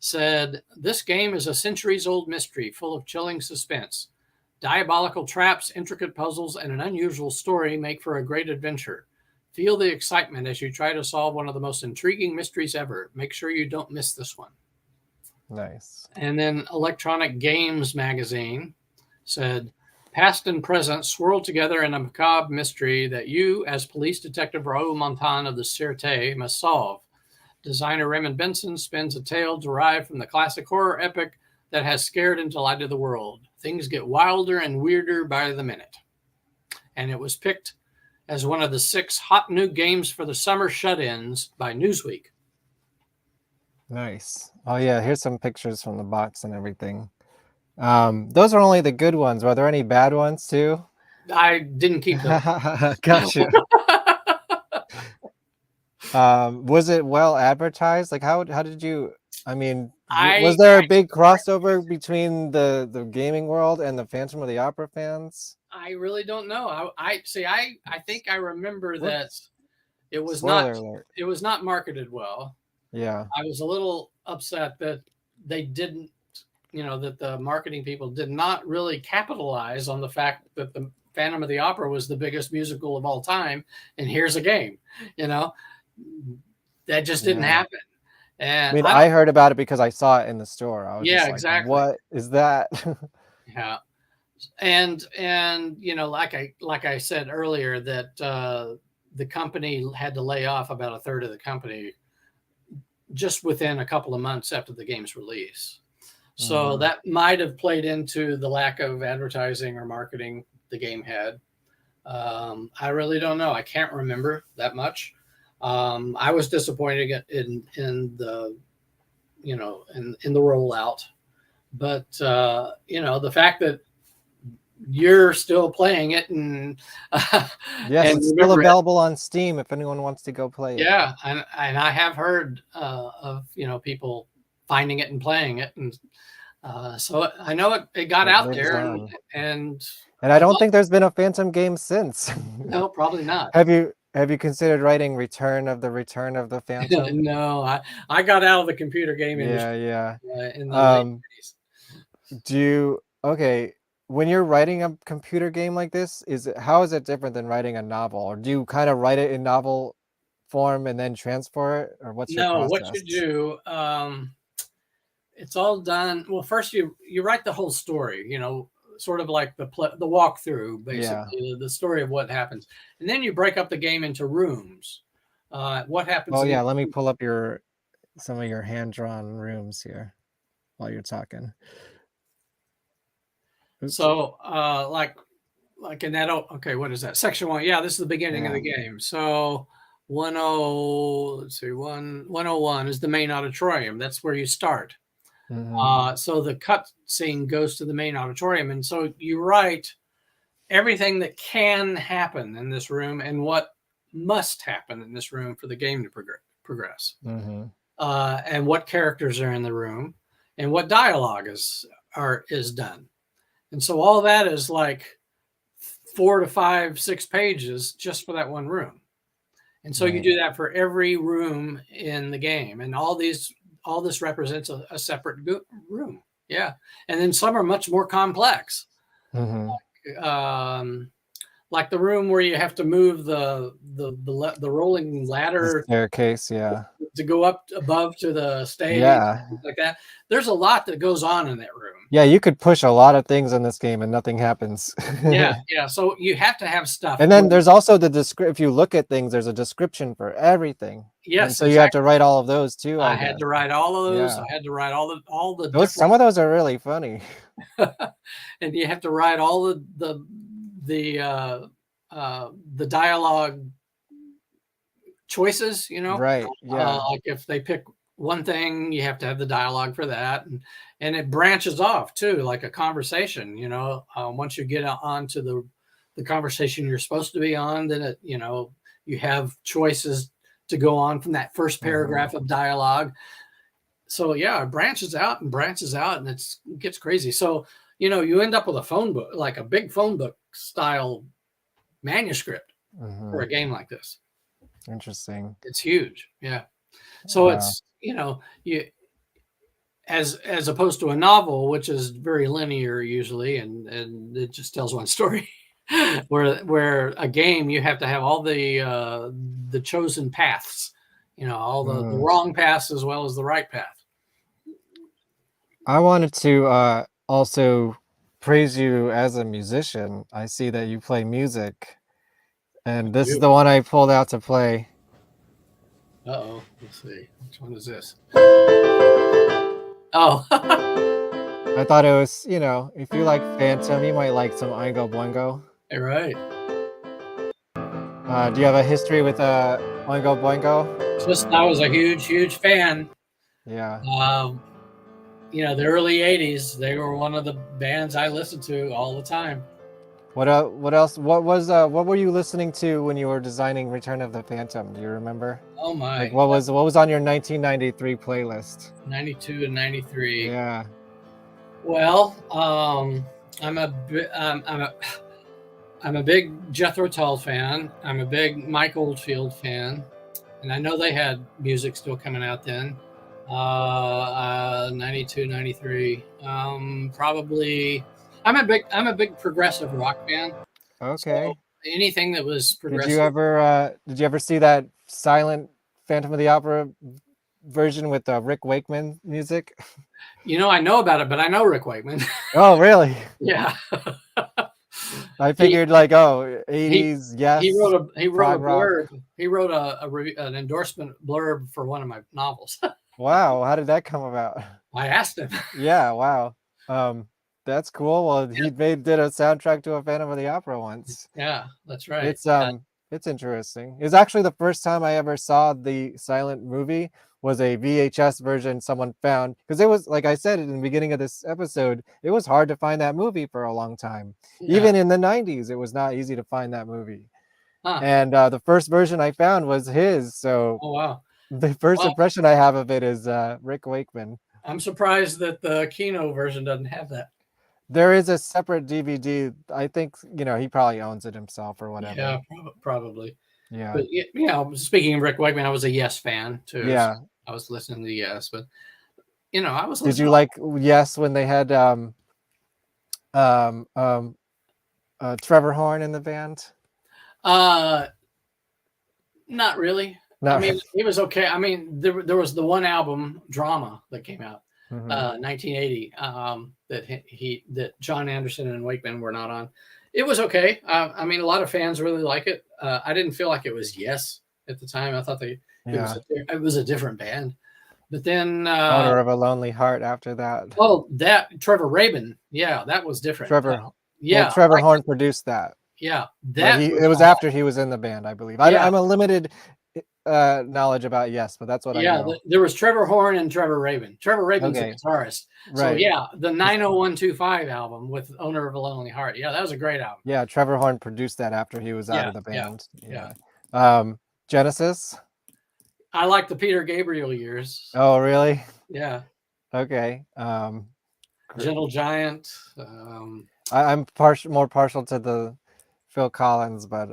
said, this game is a centuries-old mystery full of chilling suspense. Diabolical traps, intricate puzzles, and an unusual story make for a great adventure. Feel the excitement as you try to solve one of the most intriguing mysteries ever. Make sure you don't miss this one. Nice. And then Electronic Games Magazine said, past and present swirl together in a macabre mystery that you, as police detective Raoul Montan of the Sûreté, must solve. Designer Raymond Benson spins a tale derived from the classic horror epic that has scared and delighted the world. Things get wilder and weirder by the minute. And it was picked as one of the 6 hot new games for the summer shut-ins by Newsweek. Nice. Oh yeah, here's some pictures from the box and everything. Those are only the good ones. Were there any bad ones too? I didn't keep them. Gotcha. Was it well advertised? Like how did you, I mean, was there a big crossover between the gaming world and the Phantom of the Opera fans? I really don't know. I think I remember that it was Spoiler alert. it was not marketed well. Yeah. I was a little upset that they didn't, that the marketing people did not really capitalize on the fact that the Phantom of the Opera was the biggest musical of all time, and here's a game. That just didn't happen. And I mean, I heard about it because I saw it in the store. I was just like, exactly. What is that? Yeah. And like I said earlier, that the company had to lay off about a third of the company just within a couple of months after the game's release. So that might have played into the lack of advertising or marketing the game had. I really don't know. I can't remember that much. I was disappointed in the in the rollout, but the fact that you're still playing it and yes, and it's still available on Steam if anyone wants to go play it. Yeah, and I have heard of people finding it and playing it, and so I know it got out there, and I don't think there's been a Phantom game since. No, probably not. Have you considered writing Return of the Phantom? No, I got out of the computer game industry. Yeah. In the late 80s. When you're writing a computer game like this, how is it different than writing a novel? Or do you kind of write it in novel form and then transfer it? Or what's your process? What you do, it's all done. Well, first you write the whole story, sort of like the walkthrough, basically, the story of what happens. And then you break up the game into rooms. What happens? Oh, yeah. Let me pull up some of your hand-drawn rooms here while you're talking. Oops. So, like in that, okay, what is that? Section 1. Yeah, this is the beginning of the game. So 101 is the main auditorium. That's where you start. So the cut scene goes to the main auditorium. And so you write everything that can happen in this room and what must happen in this room for the game to progress. And what characters are in the room and what dialogue is done. And so all that is like 4 to 5, 6 pages just for that one room. And so you do that for every room in the game. And all this represents a separate room. Yeah. And then some are much more complex. Like the room where you have to move the rolling ladder, the staircase, to go up above to the stage, like that. There's a lot that goes on in that room. Yeah, you could push a lot of things in this game and nothing happens. Yeah. So you have to have stuff. And then there's also if you look at things, there's a description for everything. Yes. And so you have to write all of those too. I had to write all of those. I had to write all the some of those are really funny. And you have to write all the dialogue choices, Right. Yeah. like if they pick one thing, you have to have the dialogue for that, and it branches off too, like a conversation. Once you get onto the conversation you're supposed to be on, then you have choices to go on from that first paragraph of dialogue. So it branches out, and it gets crazy. So you end up with a phone book, like a big phone book style manuscript for a game like this. Interesting. It's huge. Yeah. So it's, as opposed to a novel, which is very linear usually, and it just tells one story. where a game you have to have all the chosen paths, all the wrong paths as well as the right path. I wanted to also praise you as a musician. I see that you play music, and this is the one I pulled out to play. Uh-oh, let's see. Which one is this? Oh. I thought it was, if you like Phantom, you might like some Oingo Boingo. All right. Do you have a history with Oingo Boingo? Just I was a huge fan. Yeah. The early 80s, they were one of the bands I listened to all the time. What else? What were you listening to when you were designing Return of the Phantom? Do you remember? Oh my. Like what was on your 1993 playlist? 92 and 93. Yeah. Well, I'm a big Jethro Tull fan. I'm a big Mike Oldfield fan, and I know they had music still coming out then. 92, 93. Probably. I'm a big progressive rock fan. Okay. So anything that was progressive. Did you ever see that silent Phantom of the Opera version with Rick Wakeman music? I know about it, but I know Rick Wakeman. Oh, really? Yeah. I figured 80s, yes. He wrote a blurb. Rock. He wrote an endorsement blurb for one of my novels. Wow, how did that come about? I asked him. Yeah, wow. That's cool. Well, he did a soundtrack to a Phantom of the Opera once. Yeah, that's right. It's interesting. It's actually the first time I ever saw the silent movie was a VHS version someone found, because it was, like I said in the beginning of this episode, it was hard to find that movie for a long time. Yeah. Even in the 90s, it was not easy to find that movie. Huh. And the first version I found was his. So oh, wow. The first impression I have of it is Rick Wakeman. I'm surprised that the Kino version doesn't have that. There is a separate DVD. I think, he probably owns it himself or whatever. Yeah, probably. Yeah. But, speaking of Rick Wakeman, I was a Yes fan too. Yeah. So I was listening to Yes, but, I was Did you like Yes when they had Trevor Horn in the band? Not really. It was okay. There was the one album, Drama, that came out, 1980, that John Anderson and Wakeman were not on. It was okay. A lot of fans really like it. I didn't feel like it was Yes at the time. I thought it was a different band. But then Owner of a Lonely Heart after that. Oh, that Trevor Rabin. Yeah, that was different. Trevor Horn produced that. Yeah, it was after he was in the band, I believe. I'm a limited knowledge about Yes, but that's what I know. There was Trevor Horn and Trevor Rabin. Trevor Rabin's a guitarist. Right. So the 90125 album with Owner of a Lonely Heart. Yeah, that was a great album. Yeah, Trevor Horn produced that after he was out of the band. Yeah. Genesis. I like the Peter Gabriel years. Oh, really? Yeah. Okay. Gentle Giant. I'm more partial to the Phil Collins, but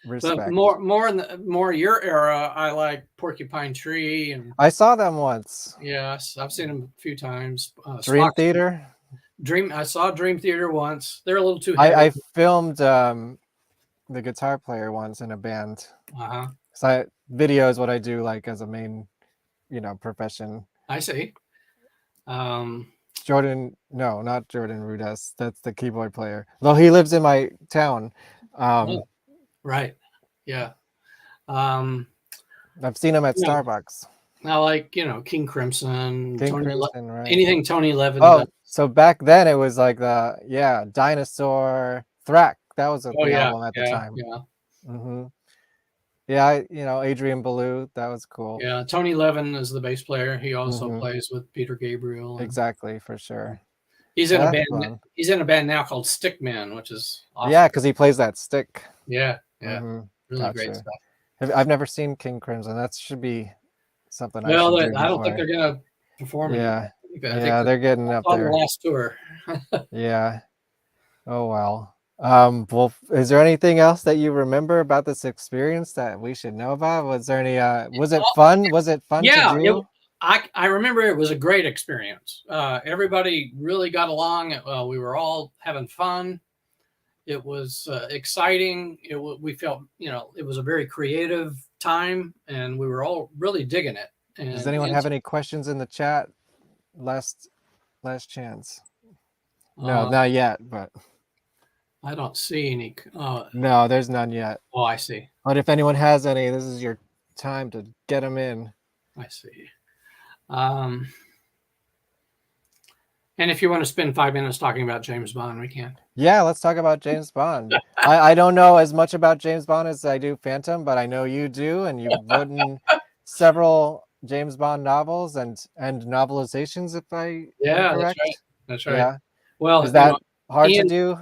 respect. But more your era, I like Porcupine Tree, and I saw them once. Yes, I've seen them a few times. Dream Theater. I saw Dream Theater once. They're a little too heavy. I filmed the guitar player once in a band. So video is what I do, like, as a main, profession. I see. Not Jordan Rudess. That's the keyboard player. Though he lives in my town. Right. Yeah. I've seen him at Starbucks. I like, King Crimson. Right. Anything Tony Levin. Oh, so back then it was like Dinosaur, Thrack. That was a big album at the time. Yeah. Mm-hmm. Yeah, Adrian Belew, that was cool. Yeah, Tony Levin is the bass player. He also plays with Peter Gabriel. Exactly, for sure. He's in a band. Fun. He's in a band now called Stickman, which is awesome. Yeah, because he plays that stick. Yeah. Really great stuff. I've never seen King Crimson. That should be something. I don't think they're gonna perform. Yeah, they're getting up there. On the last tour. Yeah. Oh well. Well, is there anything else that you remember about this experience that we should know about? Was there any was it fun? Was it fun to do? I remember it was a great experience. Everybody really got along. We were all having fun. It was exciting. We felt, it was a very creative time, and we were all really digging it. And Does anyone have any questions in the chat? Last chance. No, not yet, but I don't see any. no, there's none yet. Oh, I see. But if anyone has any, this is your time to get them in. I see. And if you want to spend 5 minutes talking about James Bond, we can. Yeah, let's talk about James Bond. I don't know as much about James Bond as I do Phantom, but I know you do, and you've written several James Bond novels and novelizations, if I am correct. That's right. Yeah. Well, is that hard to do?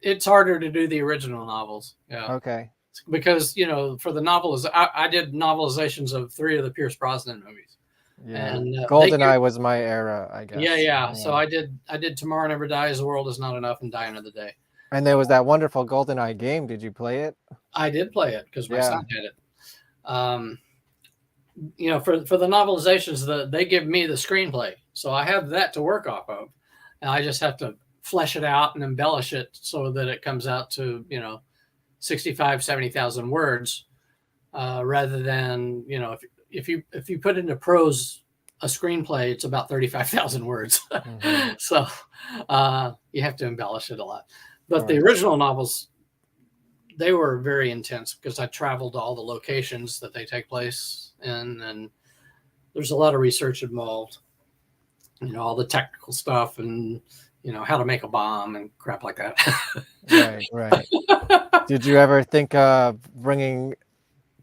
It's harder to do the original novels. Yeah. Okay. Because for the novels, I did novelizations of 3 of the Pierce Brosnan movies. Yeah. And GoldenEye was my era, I guess. Yeah. So I did Tomorrow Never Dies, The World Is Not Enough, and Die Another Day. And there was that wonderful GoldenEye game. Did you play it? I did play it because my son had it. For the novelizations, they give me the screenplay, so I have that to work off of, and I just have to flesh it out and embellish it so that it comes out to 65,000-70,000 words, rather than if you put into prose a screenplay, it's about 35,000 words. Mm-hmm. So you have to embellish it a lot. But the original novels, they were very intense because I traveled to all the locations that they take place in, and there's a lot of research involved. All the technical stuff and how to make a bomb and crap like that. Right. Did you ever think of bringing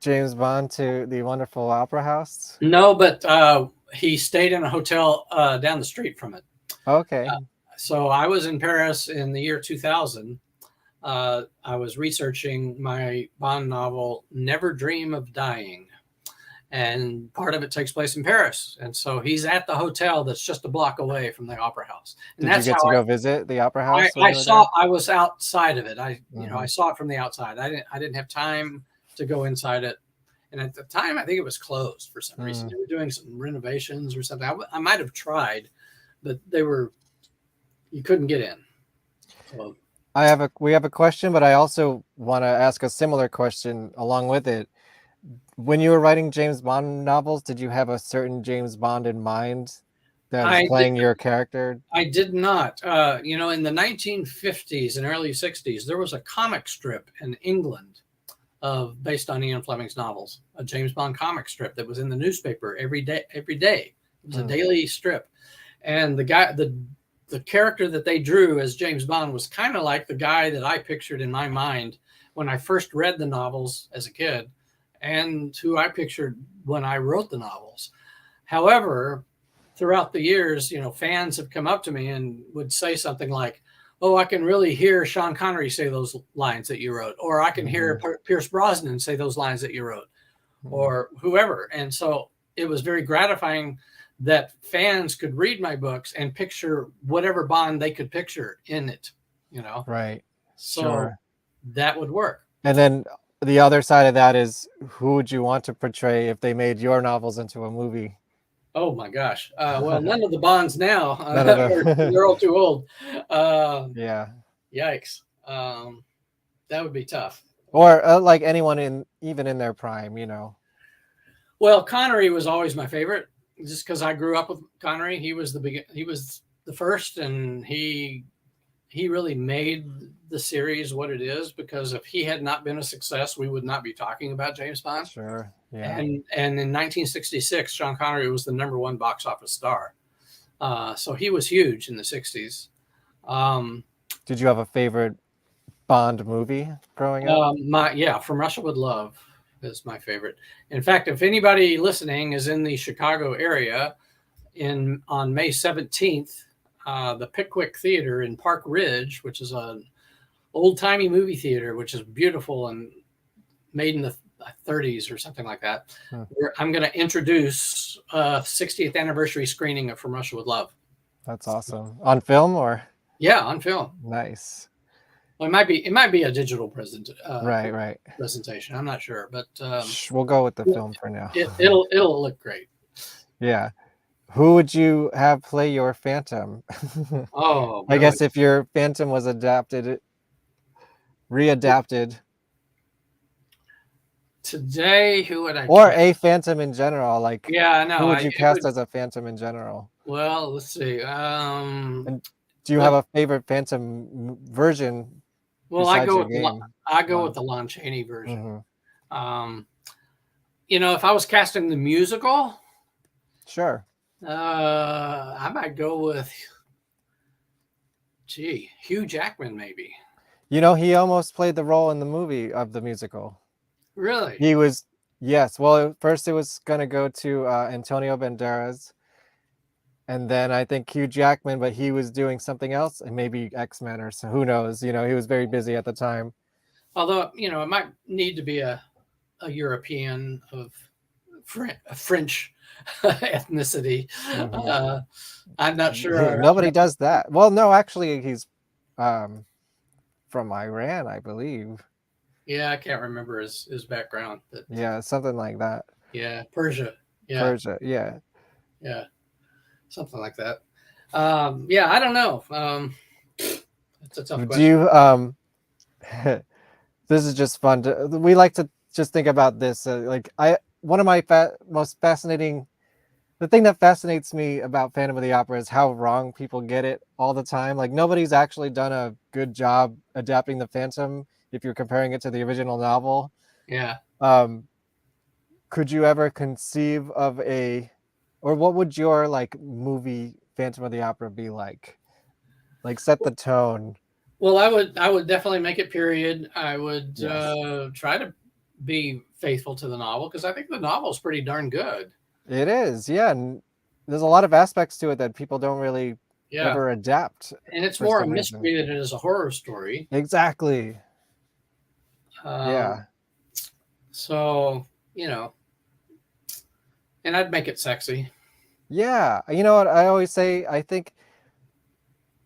James Bond to the wonderful Opera House? No, but he stayed in a hotel down the street from it. Okay. So I was in Paris in the year 2000. I was researching my Bond novel, Never Dream of Dying. And part of it takes place in Paris. And so he's at the hotel that's just a block away from the Opera House. And Did you get to go visit the Opera House? I was outside of it. I saw it from the outside. I didn't have time to go inside it. And at the time, I think it was closed for some reason. They were doing some renovations or something. I might have tried, but you couldn't get in. So, we have a question, but I also want to ask a similar question along with it. When you were writing James Bond novels, did you have a certain James Bond in mind that was playing your character? I did not. In the 1950s and early 60s, there was a comic strip in England based on Ian Fleming's novels, a James Bond comic strip that was in the newspaper every day. It was a daily strip. And the character that they drew as James Bond was kind of like the guy that I pictured in my mind when I first read the novels as a kid, and who I pictured when I wrote the novels. However, throughout the years, fans have come up to me and would say something like, "Oh, I can really hear Sean Connery say those lines that you wrote," or "I can hear Pierce Brosnan say those lines that you wrote," or whoever. And so it was very gratifying that fans could read my books and picture whatever Bond they could picture in it, Right. So that would work. And then the other side of that is, who would you want to portray if they made your novels into a movie? Oh my gosh. Well, none of the Bonds now. They're all too old. Yeah. Yikes. That would be tough. Or like anyone even in their prime, Well, Connery was always my favorite, just because I grew up with Connery. He was the first, and he really made the series what it is, because if he had not been a success, we would not be talking about James Bond. Sure. Yeah. And in 1966, Sean Connery was the #1 box office star. So he was huge in the 60s. Did you have a favorite Bond movie growing up? From Russia with Love is my favorite. In fact, if anybody listening is in the Chicago area, on May 17th, the Pickwick Theater in Park Ridge, which is an old-timey movie theater, which is beautiful and made in the 30s or something like that. I'm going to introduce a 60th anniversary screening of From Russia with Love. That's awesome. On film or? Yeah, on film. Nice. Well, it might be a digital Right. presentation. I'm not sure, but We'll go with the film for now. it'll look great. Yeah. Who would you have play your Phantom? Oh, I boy. guess if your Phantom was readapted, Today, who would I or cast? a Phantom in general, like Yeah, I know. who would you cast as a Phantom in general? Well, let's see. And do you have a favorite Phantom version Well, I besides go your with game? the Lon Chaney version. Mm-hmm. If I was casting the musical, Sure. I might go with, Hugh Jackman, maybe. You know, he almost played the role in the movie of the musical. Really? He was, yes. Well, first it was going to go to Antonio Banderas, and then I think Hugh Jackman, but he was doing something else, and maybe X-Men or so. Who knows? You know, he was very busy at the time. Although, it might need to be a European of French ethnicity. Mm-hmm. I'm not sure. Nobody does that. Well, no, actually, he's from Iran, I believe. Yeah, I can't remember his background. But yeah, something like that. Yeah, Persia. Yeah. Persia, yeah. Yeah, something like that. Yeah, I don't know. It's a tough question. Do you this is just fun we like to just think about this one of my most fascinating, the thing that fascinates me about Phantom of the Opera is how wrong people get it all the time. Like, nobody's actually done a good job adapting the Phantom if you're comparing it to the original novel. Yeah. Could you ever conceive of or what would your movie Phantom of the Opera be like? Like, set the tone. Well, I would definitely make it period. I would try to be faithful to the novel, because I think the novel is pretty darn good. It is, yeah. And there's a lot of aspects to it that people don't really ever adapt. And it's more a mystery than it is a horror story. Exactly. Yeah. So, and I'd make it sexy. Yeah. You know what I always say? I think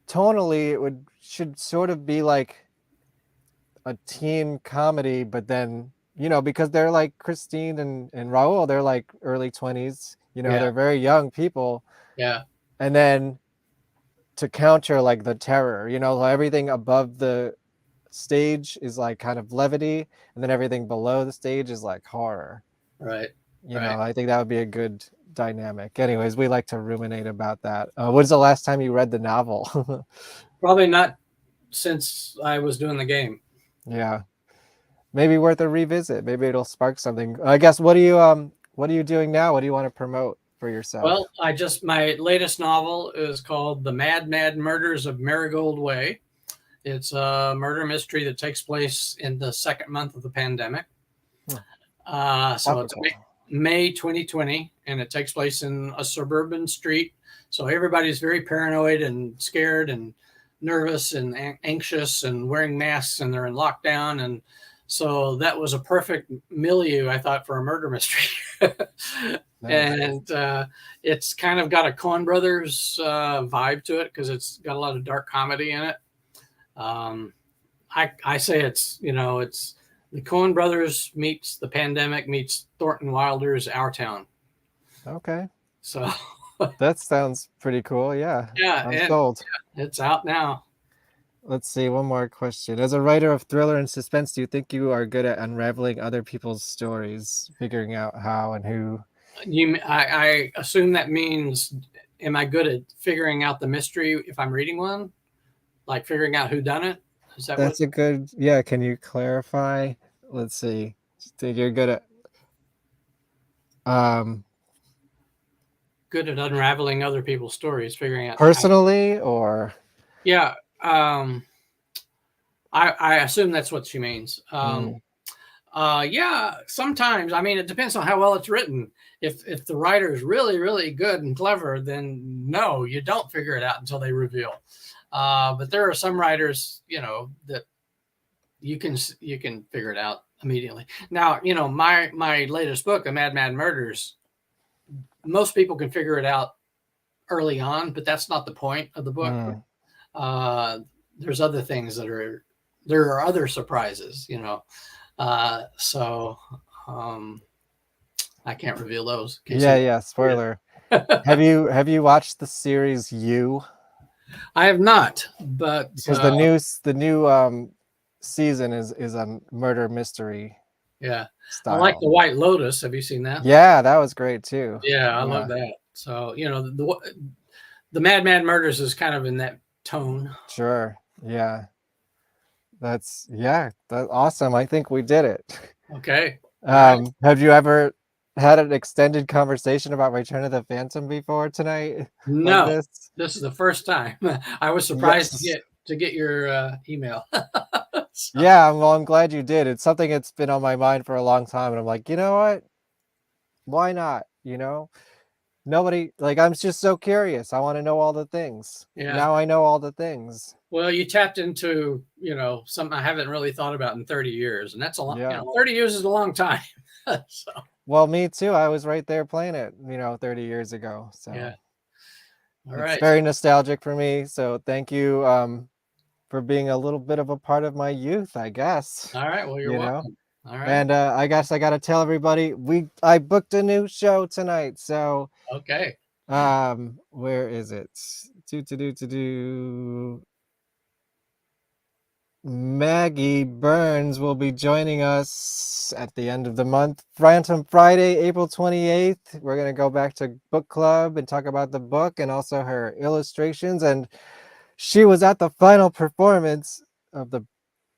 tonally it should sort of be like a teen comedy, but then, because they're like Christine and Raul, they're like early 20s, they're very young people. Yeah. And then to counter like the terror, everything above the stage is like kind of levity, and then everything below the stage is like horror. Right. I think that would be a good dynamic. Anyways, we like to ruminate about that. When's the last time you read the novel? Probably not since I was doing the game. Yeah. Maybe worth a revisit. Maybe it'll spark something. I guess, what are you doing now? What do you want to promote for yourself? Well, my latest novel is called The Mad Murders of Marigold Way. It's a murder mystery that takes place in the second month of the pandemic. So it's May 2020, and it takes place in a suburban street. So everybody's very paranoid and scared and nervous and anxious and wearing masks, and they're in lockdown. And so that was a perfect milieu, I thought, for a murder mystery. And it's kind of got a Coen Brothers vibe to it, because it's got a lot of dark comedy in it. I say it's the Coen Brothers meets the pandemic meets Thornton Wilder's Our Town. Okay. So that sounds pretty cool. Yeah. Yeah. I'm sold. Yeah, it's out now. Let's see. One more question. As a writer of thriller and suspense, do you think you are good at unraveling other people's stories, figuring out how and who? I assume that means, am I good at figuring out the mystery if I'm reading one? Like figuring out who done it? That's a good, yeah. Can you clarify? Let's see. Think you're good at unraveling other people's stories, figuring out personally or yeah. I assume that's what she means. Yeah, sometimes. I mean, it depends on how well it's written. If the writer is really, really good and clever, then no, you don't figure it out until they reveal. But there are some writers, that you can figure it out immediately. Now, my latest book, The Mad Murders, most people can figure it out early on, but that's not the point of the book. There's other things that are, there are other surprises, you know. So I can't reveal those. In case Yeah, you- yeah. Spoiler. Have you watched the series You? I have not, but Because the new season is a murder mystery yeah, I like style. the White Lotus. Have you seen that? Yeah, that was great too. Yeah, I love that. So you know the Madman Murders is kind of in that tone. Sure. Yeah. That's awesome. I think we did it. Okay. All right. Have you ever had an extended conversation about Return of the Phantom before tonight? Like No, this? this is the first time. I was surprised Yes. to get your email. So, Yeah, well, I'm glad you did. It's something that's been on my mind for a long time, and I'm like, you know what? Why not? You know, nobody like I'm just so curious. I want to know all the things. yeah. Now I know all the things. Well, you tapped into, you know, something I haven't really thought about in 30 years, and that's a long. Yeah. You know, 30 years is a long time. So Well, me too. I was right there playing it, 30 years ago. So yeah. All it's right. very nostalgic for me. So thank you for being a little bit of a part of my youth, I guess. All right. Well, you're You know? welcome. All right. And I guess I gotta tell everybody I booked a new show tonight. So Okay. where is it? To do. Maggie Burns will be joining us at the end of the month, Phantom Friday, April 28th. We're going to go back to book club and talk about the book and also her illustrations. And she was at the final performance of the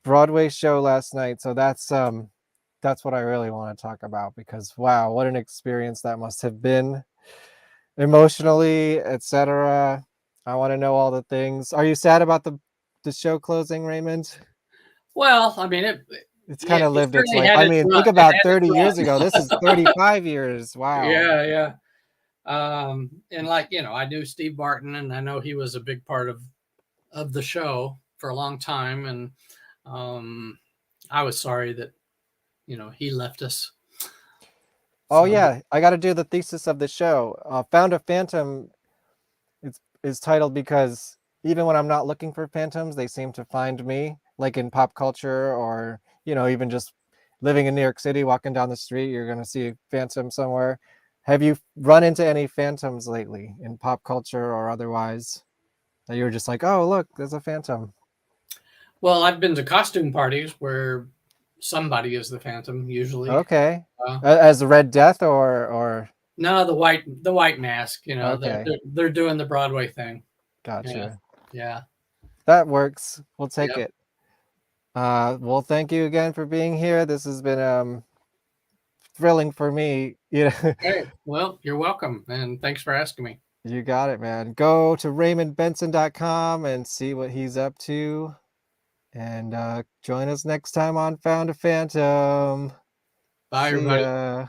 Broadway show last night. So that's what I really want to talk about, because wow, what an experience that must have been, emotionally, etc. I want to know all the things. Are you sad about the show closing, Raymond? Well, I mean, It's kind of lived its certainly life. had I its mean, run. think It about had its 30 years run. ago. This is 35 years. Wow. Yeah, yeah. And like, you know, I knew Steve Barton, and I know he was a big part of the show for a long time, and I was sorry that, you know, he left us. Oh So, yeah, I got to do the thesis of the show. Found a Phantom is titled because even when I'm not looking for phantoms, they seem to find me, like in pop culture, or even just living in New York City, walking down the street, you're going to see a phantom somewhere. Have you run into any phantoms lately in pop culture or otherwise that you were just like, oh, look, there's a phantom? well, I've been to costume parties where somebody is the Phantom usually. Okay. As the Red Death or No, the white mask, you know, Okay. they're doing the Broadway thing. Gotcha. Yeah. That works. We'll take Yep. it. Well, thank you again for being here. This has been thrilling for me. Okay. Well, you're welcome, and thanks for asking me. You got it, man. Go to RaymondBenson.com and see what he's up to. And join us next time on Found a Phantom. Bye, See everybody. ya.